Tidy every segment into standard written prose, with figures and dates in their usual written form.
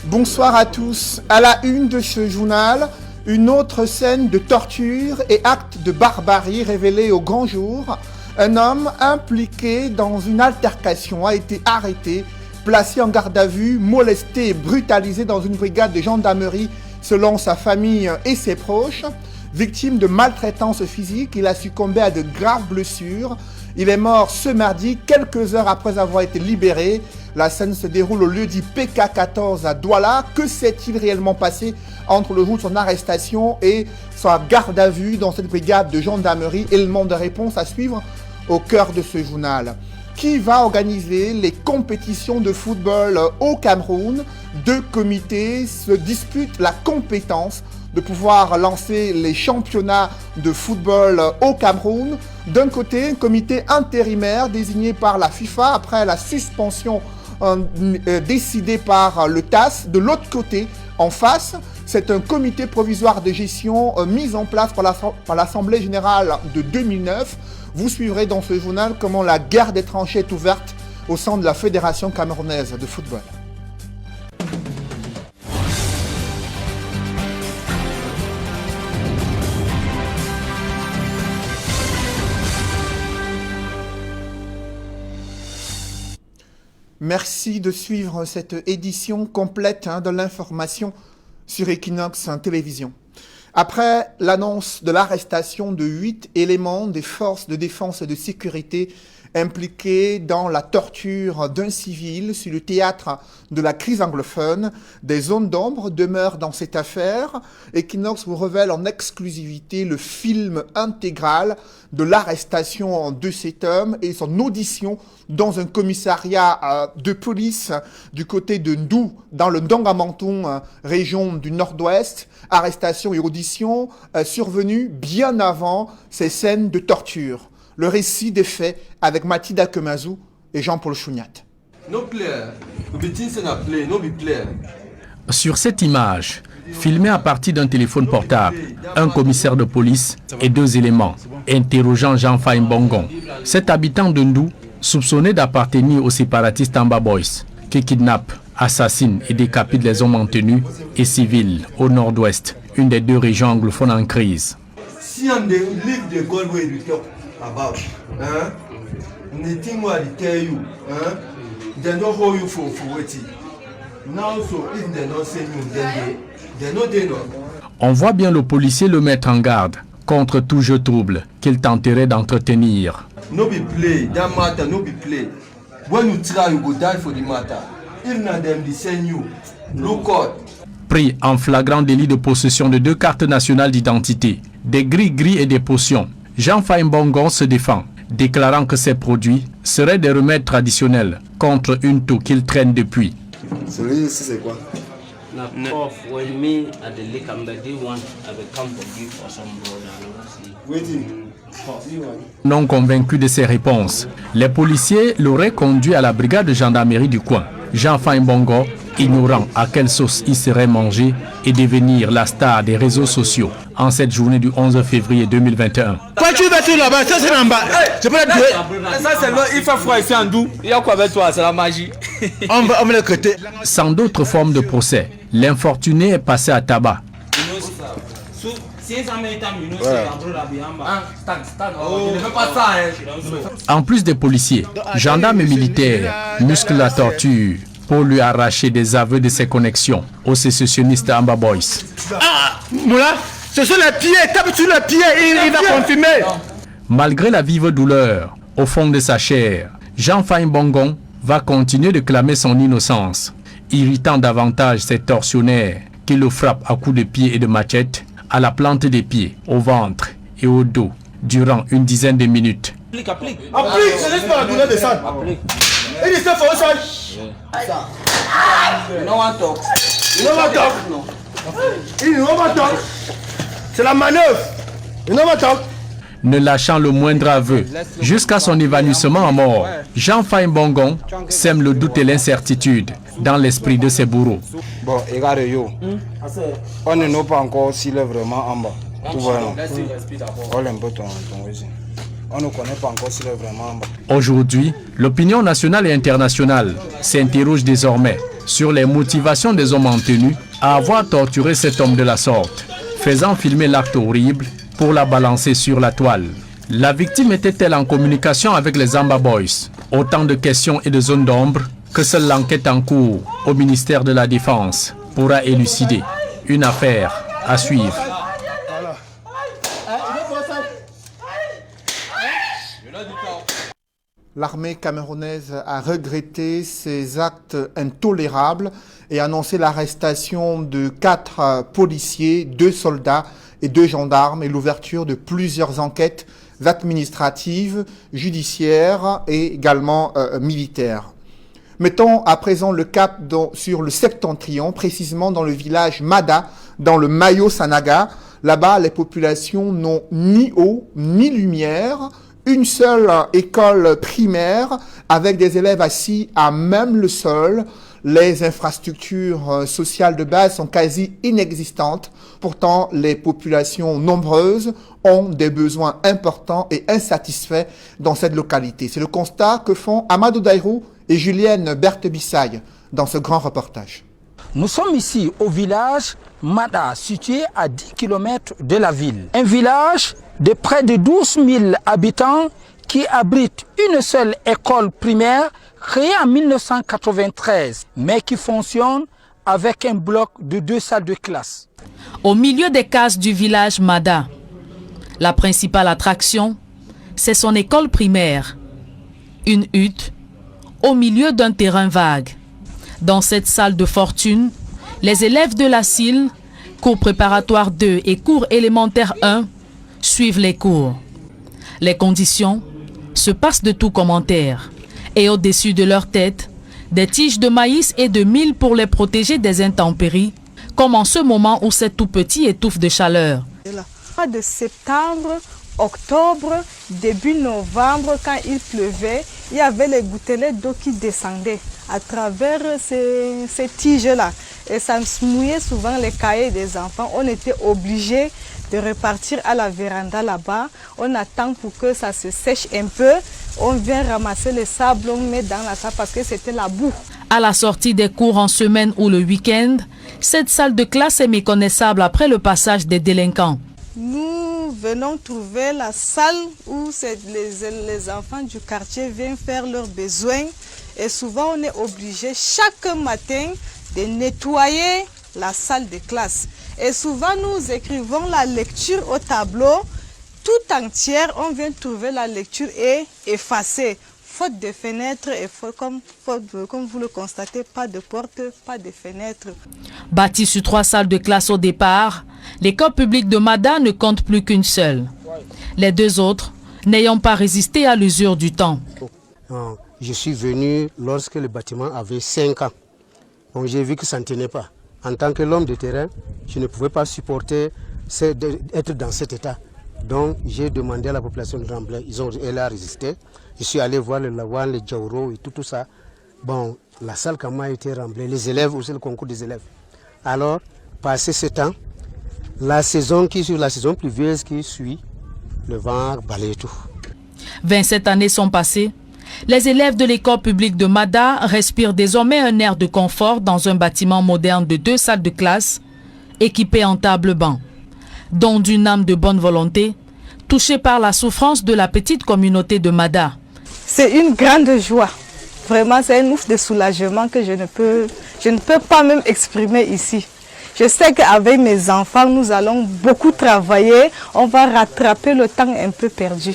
Bonsoir à tous. À la une de ce journal, une autre scène de torture et acte de barbarie révélée au grand jour. Un homme impliqué dans une altercation a été arrêté, placé en garde à vue, molesté et brutalisé dans une brigade de gendarmerie selon sa famille et ses proches. Victime de maltraitance physique, il a succombé à de graves blessures. Il est mort ce mardi, quelques heures après avoir été libéré. La scène se déroule au lieu-dit PK14 à Douala. Que s'est-il réellement passé entre le jour de son arrestation et sa garde à vue dans cette brigade de gendarmerie? Élément de réponse à suivre au cœur de ce journal. Qui va organiser les compétitions de football au Cameroun? Deux comités se disputent la compétence de pouvoir lancer les championnats de football au Cameroun. D'un côté, un comité intérimaire désigné par la FIFA après la suspension décidée par le TAS. De l'autre côté, en face, c'est un comité provisoire de gestion mis en place par l'Assemblée générale de 2009. Vous suivrez dans ce journal comment la guerre des tranchées est ouverte au sein de la Fédération camerounaise de football. Merci de suivre cette édition complète de l'information sur Equinox Télévision. Après l'annonce de l'arrestation de 8 éléments des forces de défense et de sécurité impliqués dans la torture d'un civil sur le théâtre de la crise anglophone, des zones d'ombre demeurent dans cette affaire. Equinox vous révèle en exclusivité le film intégral de l'arrestation de cet homme et son audition dans un commissariat de police du côté de Ndou, dans le Ndongamanton, région du Nord-Ouest. Arrestation et audition survenue bien avant ces scènes de torture. Le récit des faits avec Mathilda Kemazou et Jean-Paul Chouniat. Sur cette image, filmée à partir d'un téléphone portable, un commissaire de police et deux éléments, interrogeant Jean-Faï Mbongon, cet habitant de Ndou, soupçonné d'appartenir aux séparatistes Amba Boys, qui kidnappent, assassinent et décapitent les hommes en tenue et civils au nord-ouest, une des deux régions anglophones en crise. Si on livre de Galway about, nothing more to tell you, they don't hold you for waiting. Now, so if they don't send you, then they know they know. On voit bien le policier le mettre en garde contre tout jeu trouble qu'il tenterait d'entretenir. No be play, that matter no be play. When you try, you go die for the matter. If not them, they send you. Look out. Pris en flagrant délit de possession de deux cartes nationales d'identité, des gris-gris et des potions, Jean-Faï Mbongon se défend, déclarant que ces produits seraient des remèdes traditionnels contre une toux qu'il traîne depuis. Celui-ci, c'est quoi? Non convaincu de ses réponses, les policiers l'auraient conduit à la brigade de gendarmerie du coin. Jean-Faï Mbongon, ignorant à quelle sauce il serait mangé et devenir la star des réseaux sociaux en cette journée du 11 février 2021. Quand tu vas tout là-bas, ça c'est en bas. Je peux te dire. Ça c'est là, il fait froid ici en Ndou. Il y a quoi avec toi? C'est la magie. On va le côté. Sans d'autres formes de procès, l'infortuné est passé à tabac. En plus des policiers, gendarmes et militaires musclent la torture pour lui arracher des aveux de ses connexions aux sécessionnistes Amba Boys. Ah, Moula, ce sont les pieds, tape sur les pieds et il va confirmer. Malgré la vive douleur au fond de sa chair, Jean-Faï Mbongon va continuer de clamer son innocence, irritant davantage ses tortionnaires qui le frappent à coups de pied et de machette à la plante des pieds, au ventre et au dos durant une dizaine de minutes. Applique, je laisse pas la douleur descendre. Il dit ça, faut ça. C'est la manœuvre. Ne lâchant le moindre aveu, jusqu'à son évanouissement à mort, Jean-Faï Mbongon sème le doute et l'incertitude dans l'esprit de ses bourreaux. Bon, regarde yo, on ne sait pas encore s'il est vraiment en bas. Tout va non. On ne connaît pas encore s'il est vraiment en bas. Aujourd'hui, l'opinion nationale et internationale s'interroge désormais sur les motivations des hommes en tenue à avoir torturé cet homme de la sorte, faisant filmer l'acte horrible pour la balancer sur la toile. La victime était-elle en communication avec les Zamba Boys? Autant de questions et de zones d'ombre que seule l'enquête en cours au ministère de la Défense pourra élucider. Une affaire à suivre. L'armée camerounaise a regretté ces actes intolérables et annoncé l'arrestation de 4 policiers, 2 soldats et 2 gendarmes et l'ouverture de plusieurs enquêtes administratives, judiciaires et également militaires. Mettons à présent le cap sur le septentrion, précisément dans le village Mada, dans le Mayo Sanaga. Là-bas, les populations n'ont ni eau ni lumière, une seule école primaire avec des élèves assis à même le sol. Les infrastructures sociales de base sont quasi inexistantes. Pourtant, les populations nombreuses ont des besoins importants et insatisfaits dans cette localité. C'est le constat que font Amadou Daïrou et Julienne Berthe-Bissaille dans ce grand reportage. Nous sommes ici au village Mada, situé à 10 km de la ville. Un village de près de 12 000 habitants qui abrite une seule école primaire créée en 1993, mais qui fonctionne avec un bloc de 2 salles de classe. Au milieu des cases du village Mada, la principale attraction, c'est son école primaire. Une hutte au milieu d'un terrain vague. Dans cette salle de fortune, les élèves de la CIL, cours préparatoire 2 et cours élémentaire 1, suivent les cours. Les conditions se passent de tout commentaire. Et au-dessus de leur tête, des tiges de maïs et de mil pour les protéger des intempéries, comme en ce moment où c'est tout petit étouffe de chaleur. De septembre, octobre, début novembre, quand il pleuvait, il y avait les gouttelettes d'eau qui descendaient à travers ces tiges-là. Et ça mouillait souvent les cahiers des enfants. On était obligé de repartir à la véranda là-bas. On attend pour que ça se sèche un peu. On vient ramasser le sable, on met dans la salle parce que c'était la boue. À la sortie des cours en semaine ou le week-end, cette salle de classe est méconnaissable après le passage des délinquants. Nous venons trouver la salle où les enfants du quartier viennent faire leurs besoins. Et souvent, on est obligé chaque matin de nettoyer la salle de classe. Et souvent, nous écrivons la lecture au tableau tout entière. On vient trouver la lecture et effacer. Faute de fenêtres et comme vous le constatez, pas de porte, pas de fenêtres. Bâtie sur 3 salles de classe au départ, l'école publique de Mada ne compte plus qu'une seule. Les 2 autres n'ayant pas résisté à l'usure du temps. Je suis venu lorsque le bâtiment avait 5 ans. Donc j'ai vu que ça ne tenait pas. En tant que l'homme de terrain, je ne pouvais pas supporter d'être dans cet état. Donc j'ai demandé à la population de Ramblay, elle a résisté. Je suis allé voir le Lawan, le Djaouro et tout ça. Bon, la salle quand même a été remblée, les élèves aussi, le concours des élèves. Alors, passé ce temps, la saison pluvieuse qui suit, le vent balaye tout. 27 années sont passées. Les élèves de l'école publique de Mada respirent désormais un air de confort dans un bâtiment moderne de 2 salles de classe, équipé en table-banc, dont d'une âme de bonne volonté, touchée par la souffrance de la petite communauté de Mada. C'est une grande joie. Vraiment, c'est un ouf de soulagement que je ne peux pas même exprimer ici. Je sais qu'avec mes enfants, nous allons beaucoup travailler. On va rattraper le temps un peu perdu.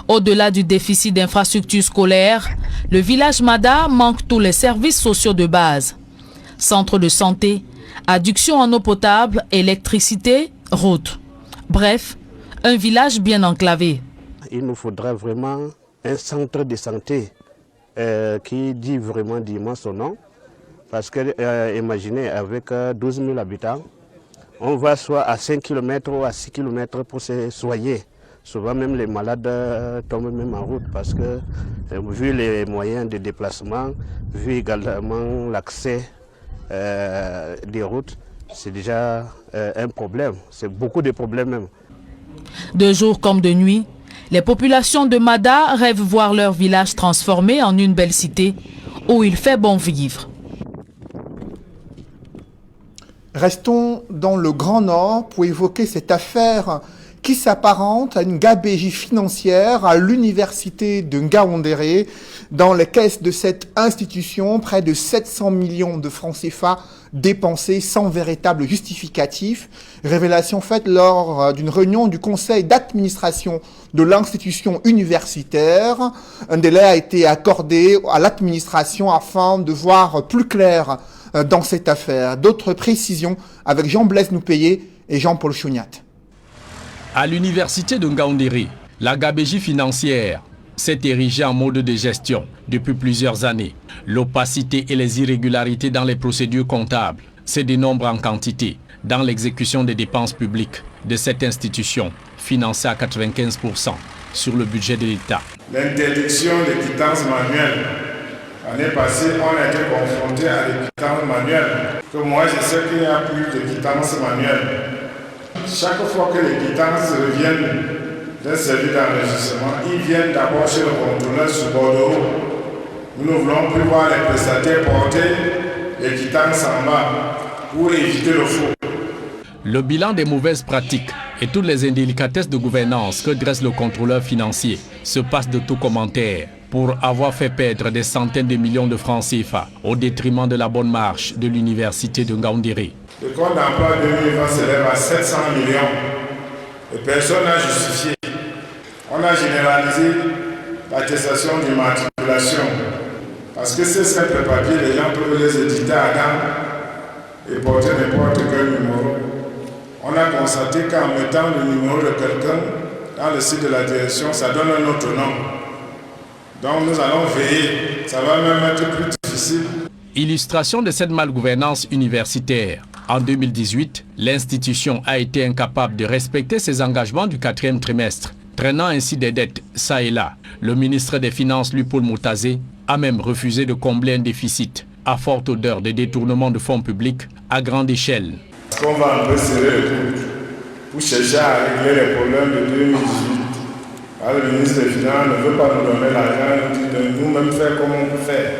Au-delà du déficit d'infrastructures scolaires, le village Mada manque tous les services sociaux de base. Centre de santé, adduction en eau potable, électricité, route. Bref, un village bien enclavé. Il nous faudrait vraiment un centre de santé qui dit vraiment dignement son nom. Parce que, imaginez, avec 12 000 habitants, on va soit à 5 km ou à 6 km pour se soigner. Souvent même les malades tombent même en route parce que vu les moyens de déplacement, vu également l'accès des routes, c'est déjà un problème. C'est beaucoup de problèmes même. De jour comme de nuit, les populations de Mada rêvent voir leur village transformé en une belle cité où il fait bon vivre. Restons dans le Grand Nord pour évoquer cette affaire qui s'apparente à une gabegie financière à l'université de Ngaoundéré. Dans les caisses de cette institution, près de 700 millions de francs CFA dépensés sans véritable justificatif. Révélation faite lors d'une réunion du conseil d'administration de l'institution universitaire. Un délai a été accordé à l'administration afin de voir plus clair dans cette affaire. D'autres précisions avec Jean-Blaise Noupayé et Jean-Paul Chouniat. À l'université de Ngaoundéré, la gabegie financière s'est érigée en mode de gestion depuis plusieurs années. L'opacité et les irrégularités dans les procédures comptables se dénombrent en quantité dans l'exécution des dépenses publiques de cette institution, financée à 95% sur le budget de l'État. L'interdiction des quittances manuelles. L'année passée, on a été confronté à des quittances manuelles. Que moi, je sais qu'il n'y a plus de quittances manuelles. Chaque fois que les quittances reviennent d'un service d'enregistrement, ils viennent d'abord chez le contrôleur sur bordereau. Nous ne voulons plus voir les prestataires porter les quittances en bas pour éviter le faux. Le bilan des mauvaises pratiques et toutes les indélicatesses de gouvernance que dresse le contrôleur financier se passe de tout commentaire pour avoir fait perdre des centaines de millions de francs CFA au détriment de la bonne marche de l'université de Ngaoundéré. Le compte d'emploi 2020 s'élève à 700 millions et personne n'a justifié. On a généralisé l'attestation d'immatriculation parce que ces simples papiers, les gens peuvent les éditer à dents et porter n'importe quel numéro. On a constaté qu'en mettant le numéro de quelqu'un dans le site de la direction, ça donne un autre nom. Donc nous allons veiller, ça va même être plus difficile. Illustration de cette malgouvernance universitaire. En 2018, l'institution a été incapable de respecter ses engagements du 4e trimestre, traînant ainsi des dettes ça et là. Le ministre des Finances, Lupaul Moutazé, a même refusé de combler un déficit à forte odeur de détournement de fonds publics à grande échelle. On va un peu serrer le coude pour chercher à régler les problèmes de 2018. Alors, le ministre des Finances ne veut pas nous donner l'argent, il dit de nous-mêmes faire comme on peut faire.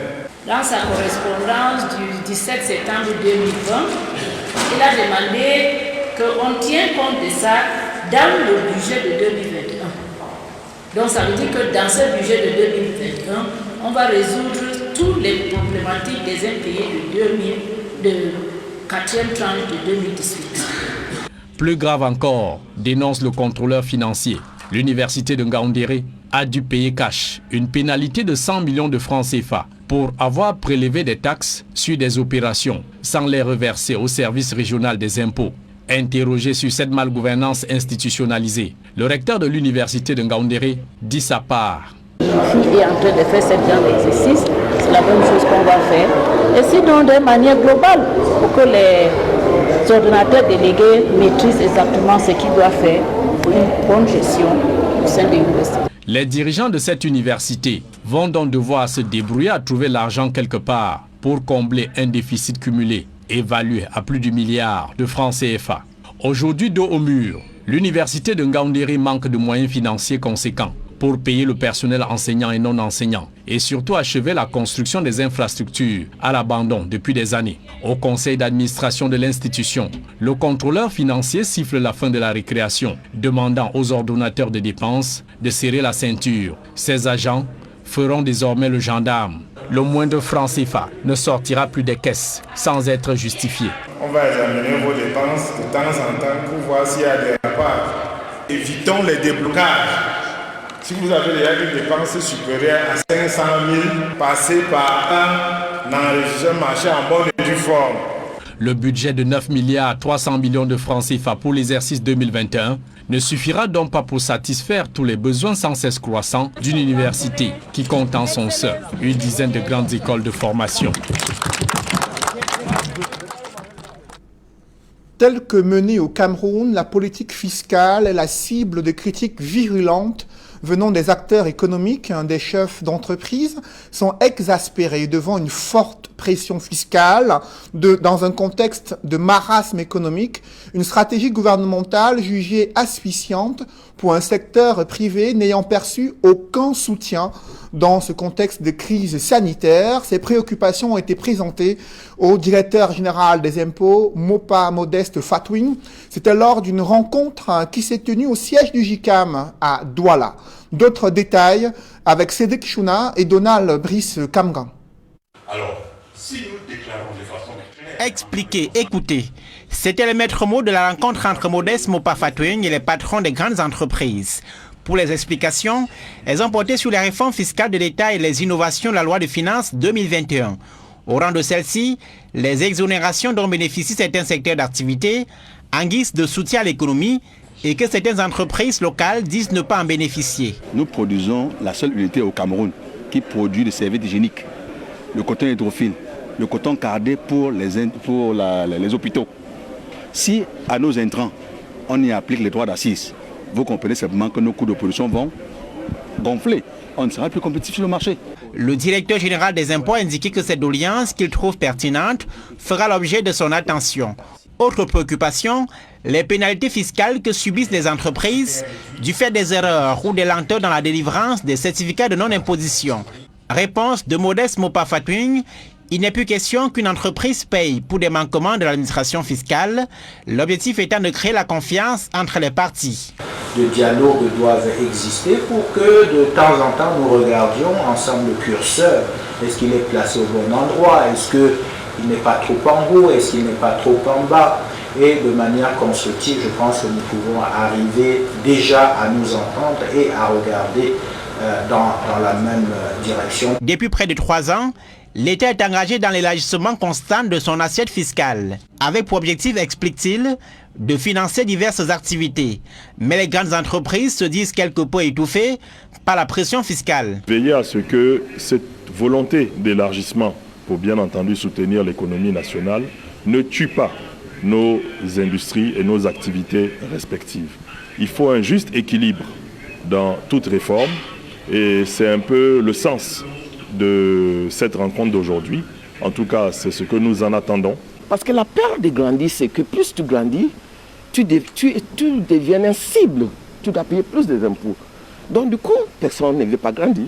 Dans sa correspondance du 17 septembre 2020, il a demandé qu'on tienne compte de ça dans le budget de 2021. Donc ça veut dire que dans ce budget de 2021, on va résoudre toutes les problématiques des impayés de 4e tranche de 2018. Plus grave encore, dénonce le contrôleur financier. L'université de Ngaoundéré a dû payer cash une pénalité de 100 millions de francs CFA pour avoir prélevé des taxes sur des opérations sans les reverser au service régional des impôts. Interrogé sur cette malgouvernance institutionnalisée, le recteur de l'université de Ngaoundéré dit sa part. Qui est en train de faire ce genre d'exercice, c'est la même chose qu'on va faire. Et sinon, de manière globale, pour que les ordonnateurs délégués maîtrisent exactement ce qu'ils doivent faire pour une bonne gestion au sein de l'université. Les dirigeants de cette université vont donc devoir se débrouiller à trouver l'argent quelque part pour combler un déficit cumulé évalué à plus de milliards de francs CFA. Aujourd'hui, dos au mur, l'université de Ngaoundéré manque de moyens financiers conséquents pour payer le personnel enseignant et non enseignant et surtout achever la construction des infrastructures à l'abandon depuis des années. Au conseil d'administration de l'institution, le contrôleur financier siffle la fin de la récréation, demandant aux ordonnateurs de dépenses de serrer la ceinture. Ces agents feront désormais le gendarme. Le moindre franc CFA ne sortira plus des caisses sans être justifié. On va examiner vos dépenses de temps en temps pour voir s'il y a des rapports. Évitons les déblocages. Si vous avez déjà une dépense supérieure à 500 000, passez par un enregistrement marché en bonne et due forme. Le budget de 9 milliards 300 millions de francs CFA pour l'exercice 2021 ne suffira donc pas pour satisfaire tous les besoins sans cesse croissants d'une université qui compte en son sein une dizaine de grandes écoles de formation. Telle que menée au Cameroun, la politique fiscale est la cible de critiques virulentes venant des acteurs économiques, des chefs d'entreprise, sont exaspérés devant une forte pression fiscale dans un contexte de marasme économique, une stratégie gouvernementale jugée asphyxiante pour un secteur privé n'ayant perçu aucun soutien dans ce contexte de crise sanitaire. Ces préoccupations ont été présentées au directeur général des impôts, Mopa Modeste Fatouine. C'était lors d'une rencontre qui s'est tenue au siège du JICAM à Douala. D'autres détails avec Cédric Chouna et Donald Brice Kamgan. Alors, si nous déclarons de façon claire... Expliquer, écouter. C'était le maître mot de la rencontre entre Modeste Mopa Fatouine et les patrons des grandes entreprises. Pour les explications, elles ont porté sur les réformes fiscales de l'État et les innovations de la loi de finances 2021. Au rang de celle-ci, les exonérations dont bénéficient certains secteurs d'activité en guise de soutien à l'économie et que certaines entreprises locales disent ne pas en bénéficier. Nous produisons la seule unité au Cameroun qui produit des serviettes hygiéniques, le coton hydrophile, le coton cardé pour les hôpitaux. Si à nos intrants, on y applique les droits d'assises, vous comprenez simplement que nos coûts de production vont gonfler. On ne sera plus compétitif sur le marché. Le directeur général des impôts a indiqué que cette doléance, qu'il trouve pertinente, fera l'objet de son attention. Autre préoccupation, les pénalités fiscales que subissent les entreprises du fait des erreurs ou des lenteurs dans la délivrance des certificats de non-imposition. Réponse de Modeste Mopa Fatouine. Il n'est plus question qu'une entreprise paye pour des manquements de l'administration fiscale, l'objectif étant de créer la confiance entre les parties. De dialogues doivent exister pour que de temps en temps nous regardions ensemble le curseur. Est-ce qu'il est placé au bon endroit? Est-ce qu'il n'est pas trop en haut? Est-ce qu'il n'est pas trop en bas? Et de manière constructive, je pense que nous pouvons arriver déjà à nous entendre et à regarder dans la même direction. Depuis près de 3 ans, l'État est engagé dans l'élargissement constant de son assiette fiscale, avec pour objectif, explique-t-il, de financer diverses activités. Mais les grandes entreprises se disent quelque peu étouffées par la pression fiscale. Veiller à ce que cette volonté d'élargissement, pour bien entendu soutenir l'économie nationale, ne tue pas nos industries et nos activités respectives. Il faut un juste équilibre dans toute réforme et c'est un peu le sens de cette rencontre d'aujourd'hui. En tout cas, c'est ce que nous en attendons. Parce que la peur de grandir, c'est que plus tu grandis, tu deviens une cible. Tu dois payer plus des impôts. Donc du coup, personne ne veut pas grandir.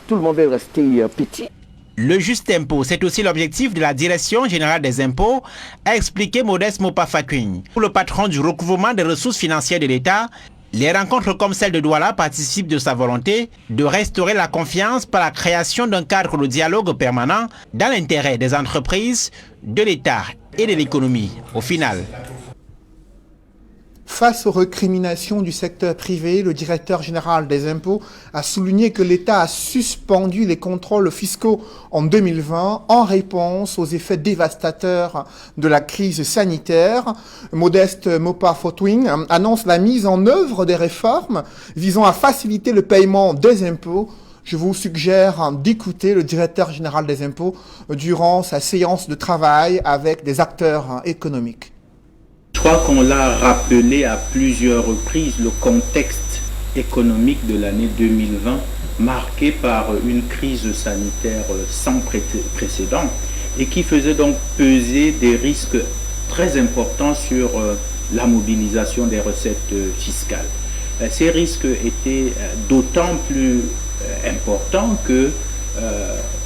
Tout le monde veut rester petit. Le juste impôt, c'est aussi l'objectif de la Direction générale des impôts, a expliqué Modeste Mopa Fatouine. Pour le patron du recouvrement des ressources financières de l'État, les rencontres comme celle de Douala participent de sa volonté de restaurer la confiance par la création d'un cadre de dialogue permanent dans l'intérêt des entreprises, de l'État et de l'économie. Au final, face aux recriminations du secteur privé, le directeur général des impôts a souligné que l'État a suspendu les contrôles fiscaux en 2020 en réponse aux effets dévastateurs de la crise sanitaire. Modeste Mopa Fatouine annonce la mise en œuvre des réformes visant à faciliter le paiement des impôts. Je vous suggère d'écouter le directeur général des impôts durant sa séance de travail avec des acteurs économiques. Je crois qu'on l'a rappelé à plusieurs reprises, le contexte économique de l'année 2020, marqué par une crise sanitaire sans précédent et qui faisait donc peser des risques très importants sur la mobilisation des recettes fiscales. Ces risques étaient d'autant plus importants que,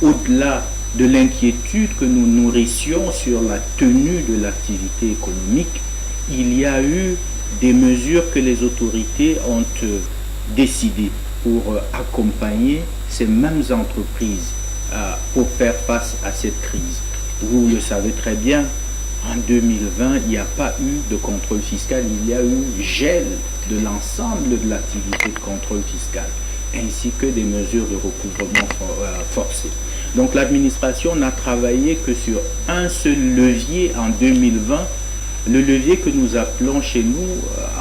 au-delà de l'inquiétude que nous nourrissions sur la tenue de l'activité économique, il y a eu des mesures que les autorités ont décidées pour accompagner ces mêmes entreprises pour faire face à cette crise. Vous le savez très bien, en 2020, il n'y a pas eu de contrôle fiscal, il y a eu gel de l'ensemble de l'activité de contrôle fiscal, ainsi que des mesures de recouvrement forcé. Donc l'administration n'a travaillé que sur un seul levier en 2020, le levier que nous appelons chez nous,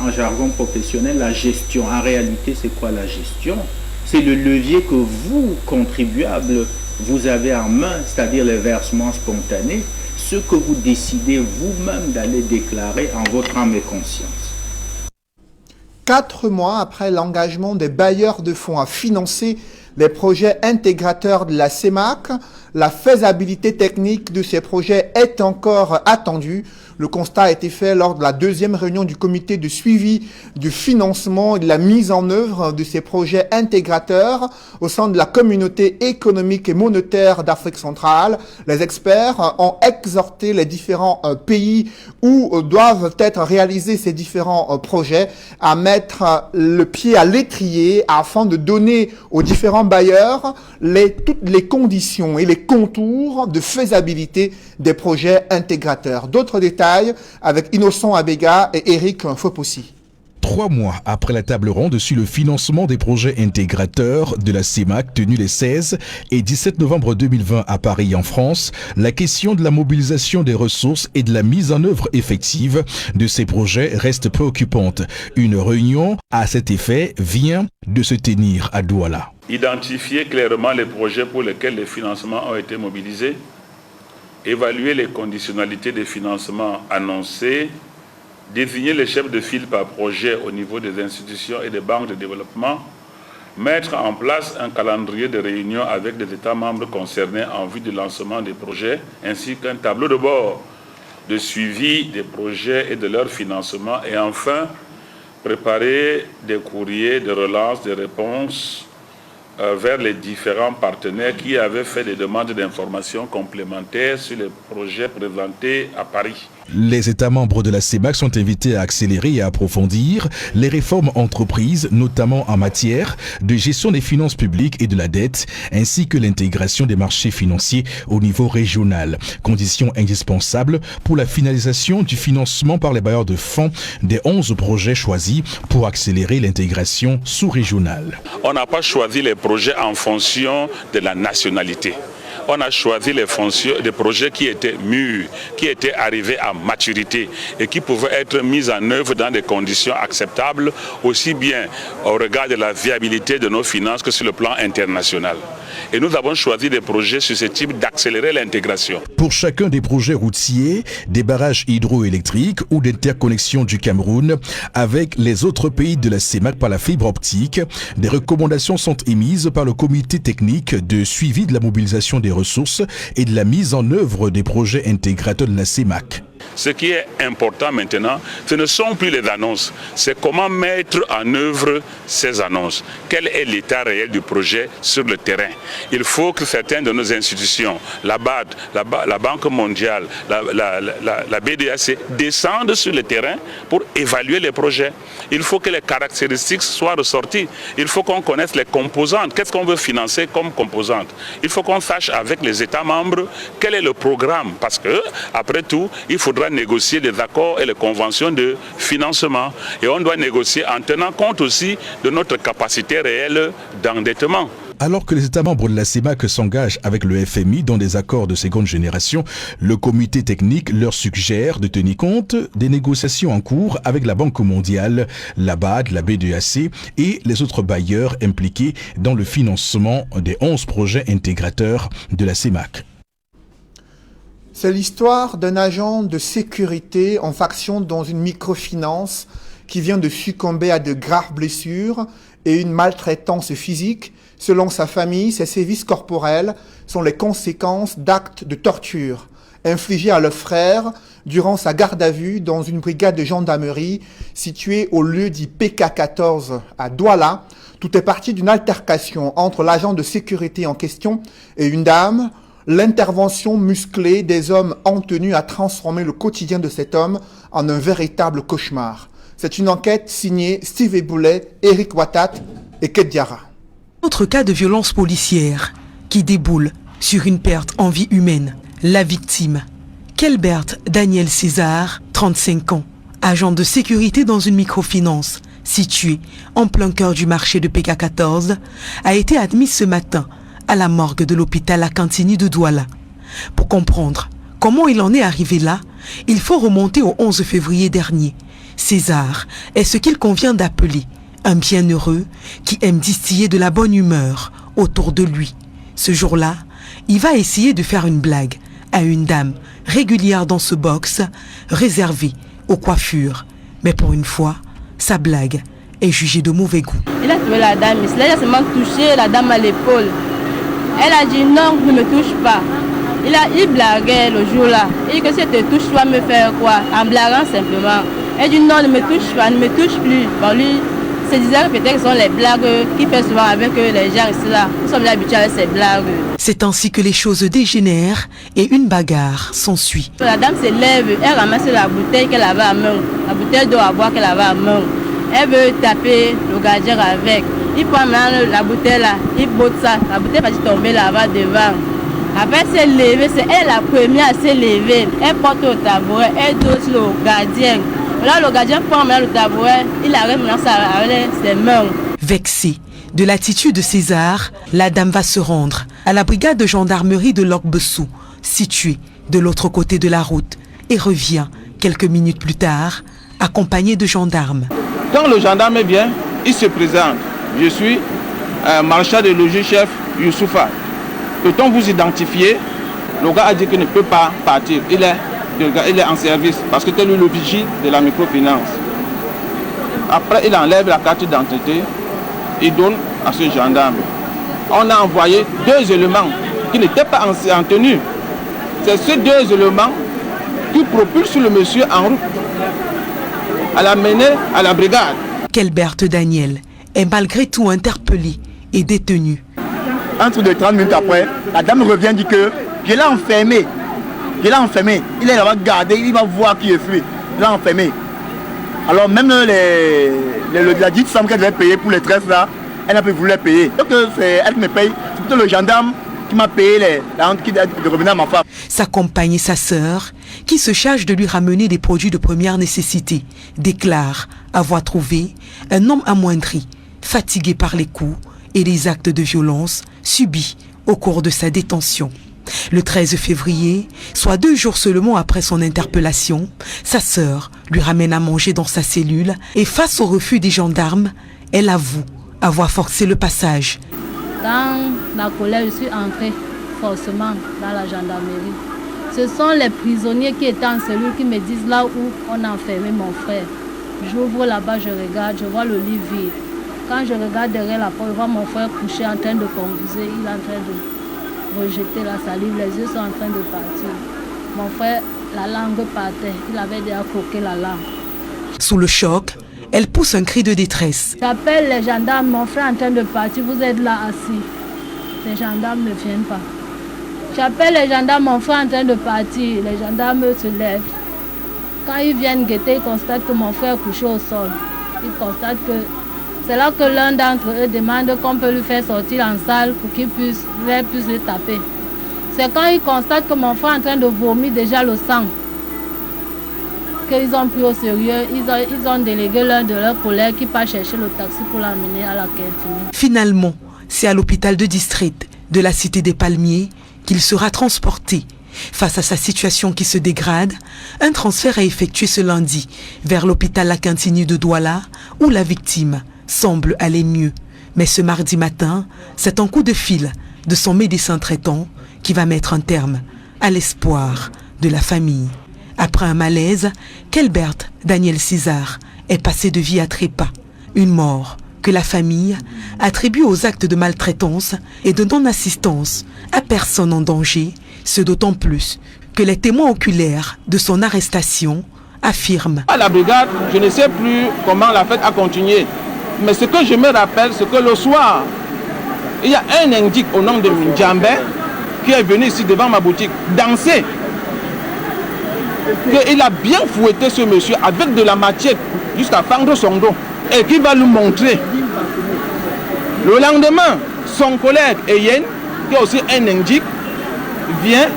en jargon professionnel, la gestion. En réalité, c'est quoi la gestion? C'est le levier que vous, contribuables, vous avez en main, c'est-à-dire les versements spontanés, ce que vous décidez vous-même d'aller déclarer en votre âme et conscience. 4 mois après l'engagement des bailleurs de fonds à financer les projets intégrateurs de la CEMAC, la faisabilité technique de ces projets est encore attendue. Le constat a été fait lors de la 2e réunion du comité de suivi du financement et de la mise en œuvre de ces projets intégrateurs au sein de la communauté économique et monétaire d'Afrique centrale. Les experts ont exhorté les différents pays où doivent être réalisés ces différents projets à mettre le pied à l'étrier afin de donner aux différents bailleurs toutes les conditions et les contours de faisabilité des projets intégrateurs. D'autres détails avec Innocent Abega et Eric Fopossi. 3 mois après la table ronde sur le financement des projets intégrateurs de la CEMAC tenue les 16 et 17 novembre 2020 à Paris en France, la question de la mobilisation des ressources et de la mise en œuvre effective de ces projets reste préoccupante. Une réunion à cet effet vient de se tenir à Douala. Identifier clairement les projets pour lesquels les financements ont été mobilisés, évaluer les conditionnalités des financements annoncés, désigner les chefs de file par projet au niveau des institutions et des banques de développement, mettre en place un calendrier de réunions avec les États membres concernés en vue du lancement des projets, ainsi qu'un tableau de bord de suivi des projets et de leur financement, et enfin préparer des courriers de relance, de réponses vers les différents partenaires qui avaient fait des demandes d'informations complémentaires sur les projets présentés à Paris. Les États membres de la CEMAC sont invités à accélérer et à approfondir les réformes entreprises, notamment en matière de gestion des finances publiques et de la dette, ainsi que l'intégration des marchés financiers au niveau régional. Condition indispensable pour la finalisation du financement par les bailleurs de fonds des 11 projets choisis pour accélérer l'intégration sous-régionale. On n'a pas choisi les projets en fonction de la nationalité. On a choisi des projets qui étaient mûrs, qui étaient arrivés à maturité et qui pouvaient être mis en œuvre dans des conditions acceptables, aussi bien au regard de la viabilité de nos finances que sur le plan international. Et nous avons choisi des projets susceptibles d'accélérer l'intégration. Pour chacun des projets routiers, des barrages hydroélectriques ou d'interconnexion du Cameroun avec les autres pays de la CEMAC par la fibre optique, des recommandations sont émises par le comité technique de suivi de la mobilisation des ressources et de la mise en œuvre des projets intégrateurs de la CEMAC. Ce qui est important maintenant, ce ne sont plus les annonces, c'est comment mettre en œuvre ces annonces. Quel est l'état réel du projet sur le terrain? Il faut que certaines de nos institutions, la BAD, la Banque mondiale, la BDAC, descendent sur le terrain pour évaluer les projets. Il faut que les caractéristiques soient ressorties. Il faut qu'on connaisse les composantes. Qu'est-ce qu'on veut financer comme composante? Il faut qu'on sache avec les États membres quel est le programme. Parce que, après tout, il faudra négocier des accords et les conventions de financement. Et on doit négocier en tenant compte aussi de notre capacité réelle d'endettement. Alors que les États membres de la CEMAC s'engagent avec le FMI dans des accords de seconde génération, le comité technique leur suggère de tenir compte des négociations en cours avec la Banque mondiale, la BAD, la BDAC et les autres bailleurs impliqués dans le financement des 11 projets intégrateurs de la CEMAC. C'est l'histoire d'un agent de sécurité en faction dans une microfinance qui vient de succomber à de graves blessures et une maltraitance physique. Selon sa famille, ces sévices corporels sont les conséquences d'actes de torture infligés à leur frère durant sa garde à vue dans une brigade de gendarmerie située au lieu dit PK14 à Douala. Tout est parti d'une altercation entre l'agent de sécurité en question et une dame. L'intervention musclée des hommes en tenue a transformé le quotidien de cet homme en un véritable cauchemar. C'est une enquête signée Steve Eboulet, Eric Watat et Kediara. Autre cas de violence policière qui déboule sur une perte en vie humaine. La victime, Kelbert Daniel César, 35 ans, agent de sécurité dans une microfinance située en plein cœur du marché de PK14, a été admis ce matin à la morgue de l'hôpital Akantini de Douala. Pour comprendre comment il en est arrivé là, il faut remonter au 11 février dernier. César est ce qu'il convient d'appeler un bienheureux qui aime distiller de la bonne humeur autour de lui. Ce jour-là, il va essayer de faire une blague à une dame régulière dans ce box réservé aux coiffures. Mais pour une fois, sa blague est jugé de mauvais goût. Il a trouvé la dame, il a seulement touché la dame à l'épaule. Elle a dit non, ne me touche pas. Il blaguait le jour-là. Il dit que si tu te touches, tu vas me faire quoi? En blaguant simplement. Elle dit non, ne me touche pas, ne me touche plus. Bon, lui, se disait que peut-être que ce sont les blagues qu'il fait souvent avec les gens ici là. Nous sommes habitués à ces blagues. C'est ainsi que les choses dégénèrent et une bagarre s'ensuit. La dame se lève, elle ramasse la bouteille qu'elle avait à main, la bouteille d'eau à boire qu'elle avait à main. Elle veut taper le gardien avec. Il prend maintenant la bouteille là, il botte ça, la bouteille va tomber là-bas devant. Après elle s'est levée, c'est elle la première à se lever. Elle porte au tabouret, elle dose le gardien. Là le gardien prend maintenant le tabouret, il arrête maintenant avec ses mains. Vexée de l'attitude de César, la dame va se rendre à la brigade de gendarmerie de Lok-Bessou, située de l'autre côté de la route, et revient quelques minutes plus tard, accompagnée de gendarmes. Quand le gendarme vient, il se présente. Je suis marchand de logis-chef Youssoufa. Peut-on vous identifier? Le gars a dit qu'il ne peut pas partir. Il est en service parce que c'est lui le vigile de la microfinance. Après, il enlève la carte d'identité. Il donne à ce gendarme. On a envoyé 2 éléments qui n'étaient pas en tenue. C'est ces 2 éléments qui propulsent le monsieur en route à l'amener à la brigade. Kelbert Daniel est malgré tout interpellé et détenu. Entre de 30 minutes après, la dame revient dit que je l'ai enfermé. Je l'ai enfermé. Il est là-bas gardé, il va voir qui est fui. Il l'a enfermé. Alors même la dite somme qu'elle devait payer pour les tresses là, elle n'a pas voulu les payer. Donc c'est elle qui me paye. C'est plutôt le gendarme qui m'a payé la honte de revenir à ma femme. Sa compagne et sa sœur, qui se chargent de lui ramener des produits de première nécessité, déclarent avoir trouvé un homme amoindri, fatigué par les coups et les actes de violence subis au cours de sa détention. Le 13 février, soit 2 jours seulement après son interpellation, sa sœur lui ramène à manger dans sa cellule et face au refus des gendarmes, elle avoue avoir forcé le passage. Dans la colère, je suis entrée forcément dans la gendarmerie. Ce sont les prisonniers qui étaient en cellule qui me disent là où on a enfermé mon frère. J'ouvre là-bas, je regarde, je vois le lit vide. Quand je regarde derrière la porte, je vois mon frère couché en train de convulser, il est en train de rejeter la salive, les yeux sont en train de partir. Mon frère, la langue partait, il avait déjà croqué la langue. Sous le choc, elle pousse un cri de détresse. J'appelle les gendarmes, mon frère est en train de partir, vous êtes là assis. Les gendarmes ne viennent pas. J'appelle les gendarmes, mon frère est en train de partir, les gendarmes se lèvent. Quand ils viennent guetter, ils constatent que mon frère est couché au sol. Ils constatent que c'est là que l'un d'entre eux demande qu'on peut lui faire sortir en salle pour qu'il puisse le taper. C'est quand ils constatent que mon frère est en train de vomir déjà le sang qu'ils ont pris au sérieux. Ils ont délégué l'un de leurs collègues qui part chercher le taxi pour l'amener à la Quintinie. Finalement, c'est à l'hôpital de district de la Cité des Palmiers qu'il sera transporté. Face à sa situation qui se dégrade, un transfert est effectué ce lundi vers l'hôpital La Quintinie de Douala où la victime semble aller mieux. Mais ce mardi matin, c'est un coup de fil de son médecin traitant qui va mettre un terme à l'espoir de la famille. Après un malaise, Kelbert Daniel César est passé de vie à trépas. Une mort que la famille attribue aux actes de maltraitance et de non-assistance à personne en danger, ce d'autant plus que les témoins oculaires de son arrestation affirment. À la brigade, je ne sais plus comment la fête a continué. Mais ce que je me rappelle, c'est que le soir, il y a un indique au nom de Ndjambe qui est venu ici devant ma boutique danser. Il a bien fouetté ce monsieur avec de la machette jusqu'à fendre son dos et qui va lui montrer. Le lendemain, son collègue Eyen, qui est aussi un indique, vient,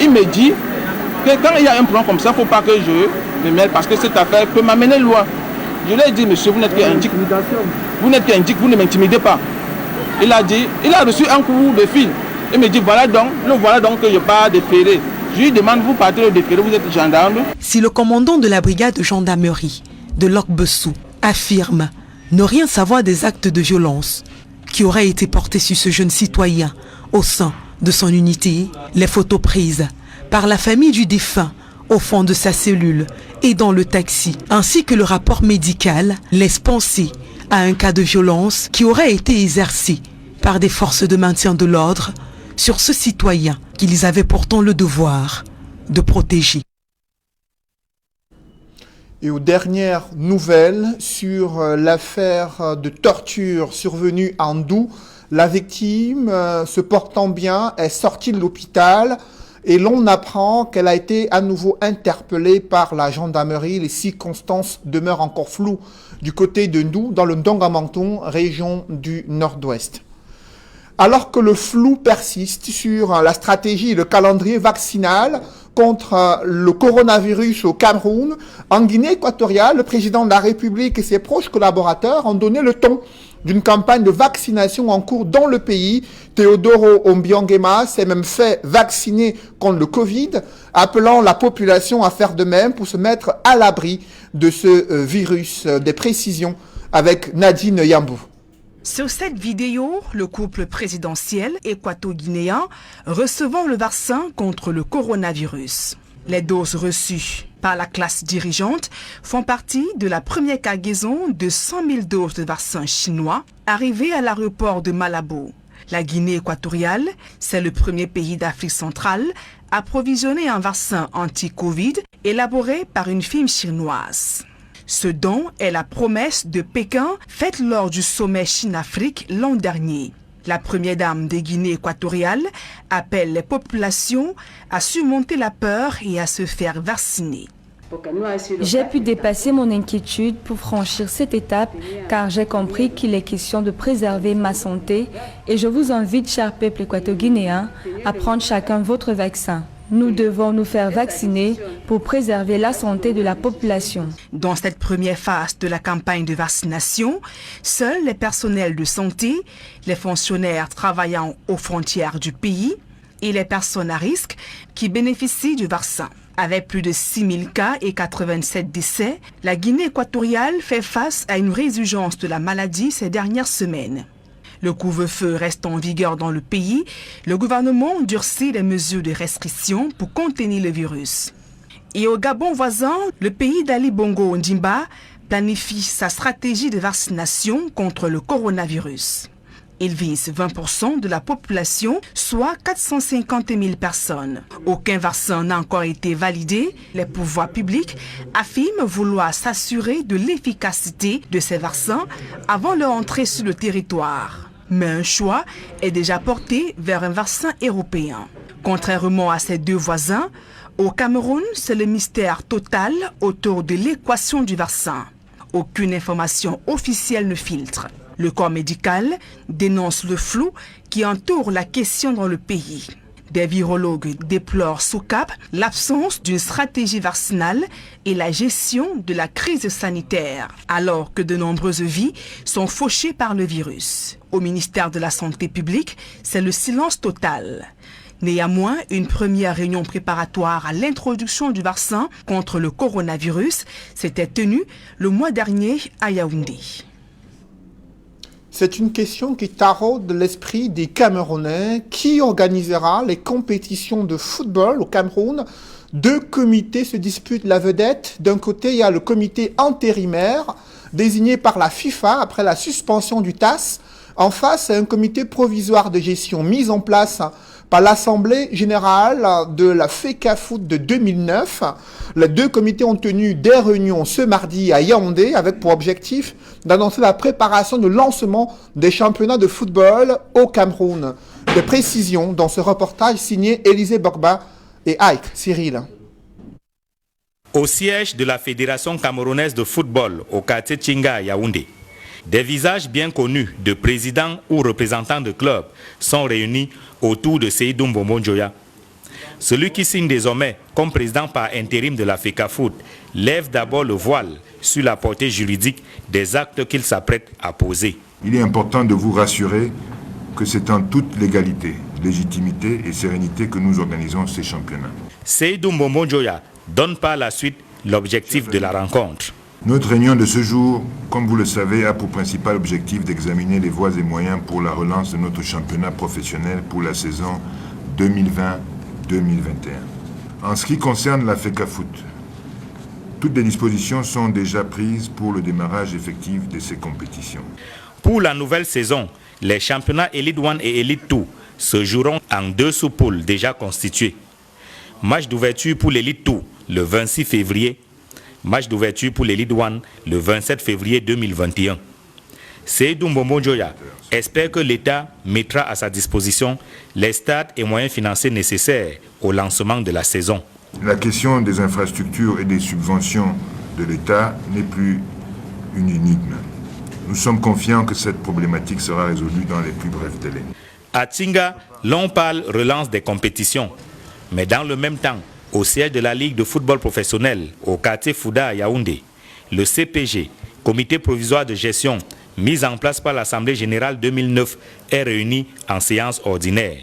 il me dit que quand il y a un plan comme ça, il ne faut pas que je me mêle parce que cette affaire peut m'amener loin. Je lui ai dit, monsieur, vous n'êtes qu'indique. Vous n'êtes qu'indique, vous ne m'intimidez pas. Il a dit, il a reçu un coup de fil. Il me dit, voilà donc que je pars déférer. Je lui demande, vous partez au déféré, vous êtes gendarme. Si le commandant de la brigade de gendarmerie de Lok-Bessou affirme ne rien savoir des actes de violence qui auraient été portés sur ce jeune citoyen au sein de son unité, les photos prises par la famille du défunt au fond de sa cellule et dans le taxi, ainsi que le rapport médical laisse penser à un cas de violence qui aurait été exercé par des forces de maintien de l'ordre sur ce citoyen qu'ils avaient pourtant le devoir de protéger. Et aux dernières nouvelles sur l'affaire de torture survenue à Ndou, la victime, se portant bien, est sortie de l'hôpital et l'on apprend qu'elle a été à nouveau interpellée par la gendarmerie. Les circonstances demeurent encore floues du côté de Ndou, dans le Ndongamanton, région du Nord-Ouest. Alors que le flou persiste sur la stratégie et le calendrier vaccinal contre le coronavirus au Cameroun, en Guinée équatoriale, le président de la République et ses proches collaborateurs ont donné le ton d'une campagne de vaccination en cours dans le pays. Teodoro Obiangema s'est même fait vacciner contre le Covid, appelant la population à faire de même pour se mettre à l'abri de ce virus. Des précisions avec Nadine Yambou. Sur cette vidéo, le couple présidentiel équato-guinéen recevant le vaccin contre le coronavirus. Les doses reçues par la classe dirigeante font partie de la première cargaison de 100 000 doses de vaccins chinois arrivées à l'aéroport de Malabo. La Guinée équatoriale, c'est le premier pays d'Afrique centrale approvisionné en vaccin anti-Covid élaboré par une firme chinoise. Ce don est la promesse de Pékin faite lors du sommet Chine-Afrique l'an dernier. La première dame des Guinées équatoriales appelle les populations à surmonter la peur et à se faire vacciner. J'ai pu dépasser mon inquiétude pour franchir cette étape car j'ai compris qu'il est question de préserver ma santé et je vous invite, cher peuple équato-guinéen, à prendre chacun votre vaccin. Nous devons nous faire vacciner pour préserver la santé de la population. Dans cette première phase de la campagne de vaccination, seuls les personnels de santé, les fonctionnaires travaillant aux frontières du pays et les personnes à risque qui bénéficient du vaccin. Avec plus de 6 000 cas et 87 décès, la Guinée équatoriale fait face à une résurgence de la maladie ces dernières semaines. Le couvre-feu reste en vigueur dans le pays. Le gouvernement durcit les mesures de restriction pour contenir le virus. Et au Gabon voisin, le pays d'Ali Bongo Ondimba planifie sa stratégie de vaccination contre le coronavirus. Il vise 20% de la population, soit 450 000 personnes. Aucun vaccin n'a encore été validé. Les pouvoirs publics affirment vouloir s'assurer de l'efficacité de ces vaccins avant leur entrée sur le territoire. Mais un choix est déjà porté vers un vaccin européen. Contrairement à ses deux voisins, au Cameroun, c'est le mystère total autour de l'équation du vaccin. Aucune information officielle ne filtre. Le corps médical dénonce le flou qui entoure la question dans le pays. Des virologues déplorent sous cap l'absence d'une stratégie vaccinale et la gestion de la crise sanitaire, alors que de nombreuses vies sont fauchées par le virus. Au ministère de la Santé publique, c'est le silence total. Néanmoins, une première réunion préparatoire à l'introduction du vaccin contre le coronavirus s'était tenue le mois dernier à Yaoundé. C'est une question qui taraude l'esprit des Camerounais. Qui organisera les compétitions de football au Cameroun? Deux comités se disputent la vedette. D'un côté, il y a le comité intérimaire, désigné par la FIFA après la suspension du TAS. En face, c'est un comité provisoire de gestion mis en place par l'Assemblée générale de la FECAFOOT de 2009. Les deux comités ont tenu des réunions ce mardi à Yaoundé avec pour objectif d'annoncer la préparation de lancement des championnats de football au Cameroun. Des précisions dans ce reportage signé Élisée Bogba et Ike Cyril. Au siège de la Fédération camerounaise de football au quartier Tchinga à Yaoundé, des visages bien connus de présidents ou représentants de clubs sont réunis autour de Seydou Mbombo Njoya. Celui qui signe désormais comme président par intérim de la FECAFOOT lève d'abord le voile sur la portée juridique des actes qu'il s'apprête à poser. Il est important de vous rassurer que c'est en toute légalité, légitimité et sérénité que nous organisons ces championnats. Seydou Mbombo Njoya donne par la suite l'objectif de la rencontre. Notre réunion de ce jour, comme vous le savez, a pour principal objectif d'examiner les voies et moyens pour la relance de notre championnat professionnel pour la saison 2020-2021. En ce qui concerne la FECAFOOT, Toutes les dispositions sont déjà prises pour le démarrage effectif de ces compétitions. Pour la nouvelle saison, les championnats Elite 1 et Elite 2 se joueront en 2 sous-poules déjà constituées. Match d'ouverture pour l'Elite 2 le 26 février. Match d'ouverture pour l'Elite 1 le 27 février 2021. Seydou Mbomo Djoya espère que l'État mettra à sa disposition les stades et moyens financiers nécessaires au lancement de la saison. La question des infrastructures et des subventions de l'État n'est plus une énigme. Nous sommes confiants que cette problématique sera résolue dans les plus brefs délais. À Tinga, l'on parle relance des compétitions. Mais dans le même temps, au siège de la Ligue de football professionnel, au quartier Fouda à Yaoundé, le CPG, Comité provisoire de gestion, mis en place par l'Assemblée générale 2009, est réuni en séance ordinaire.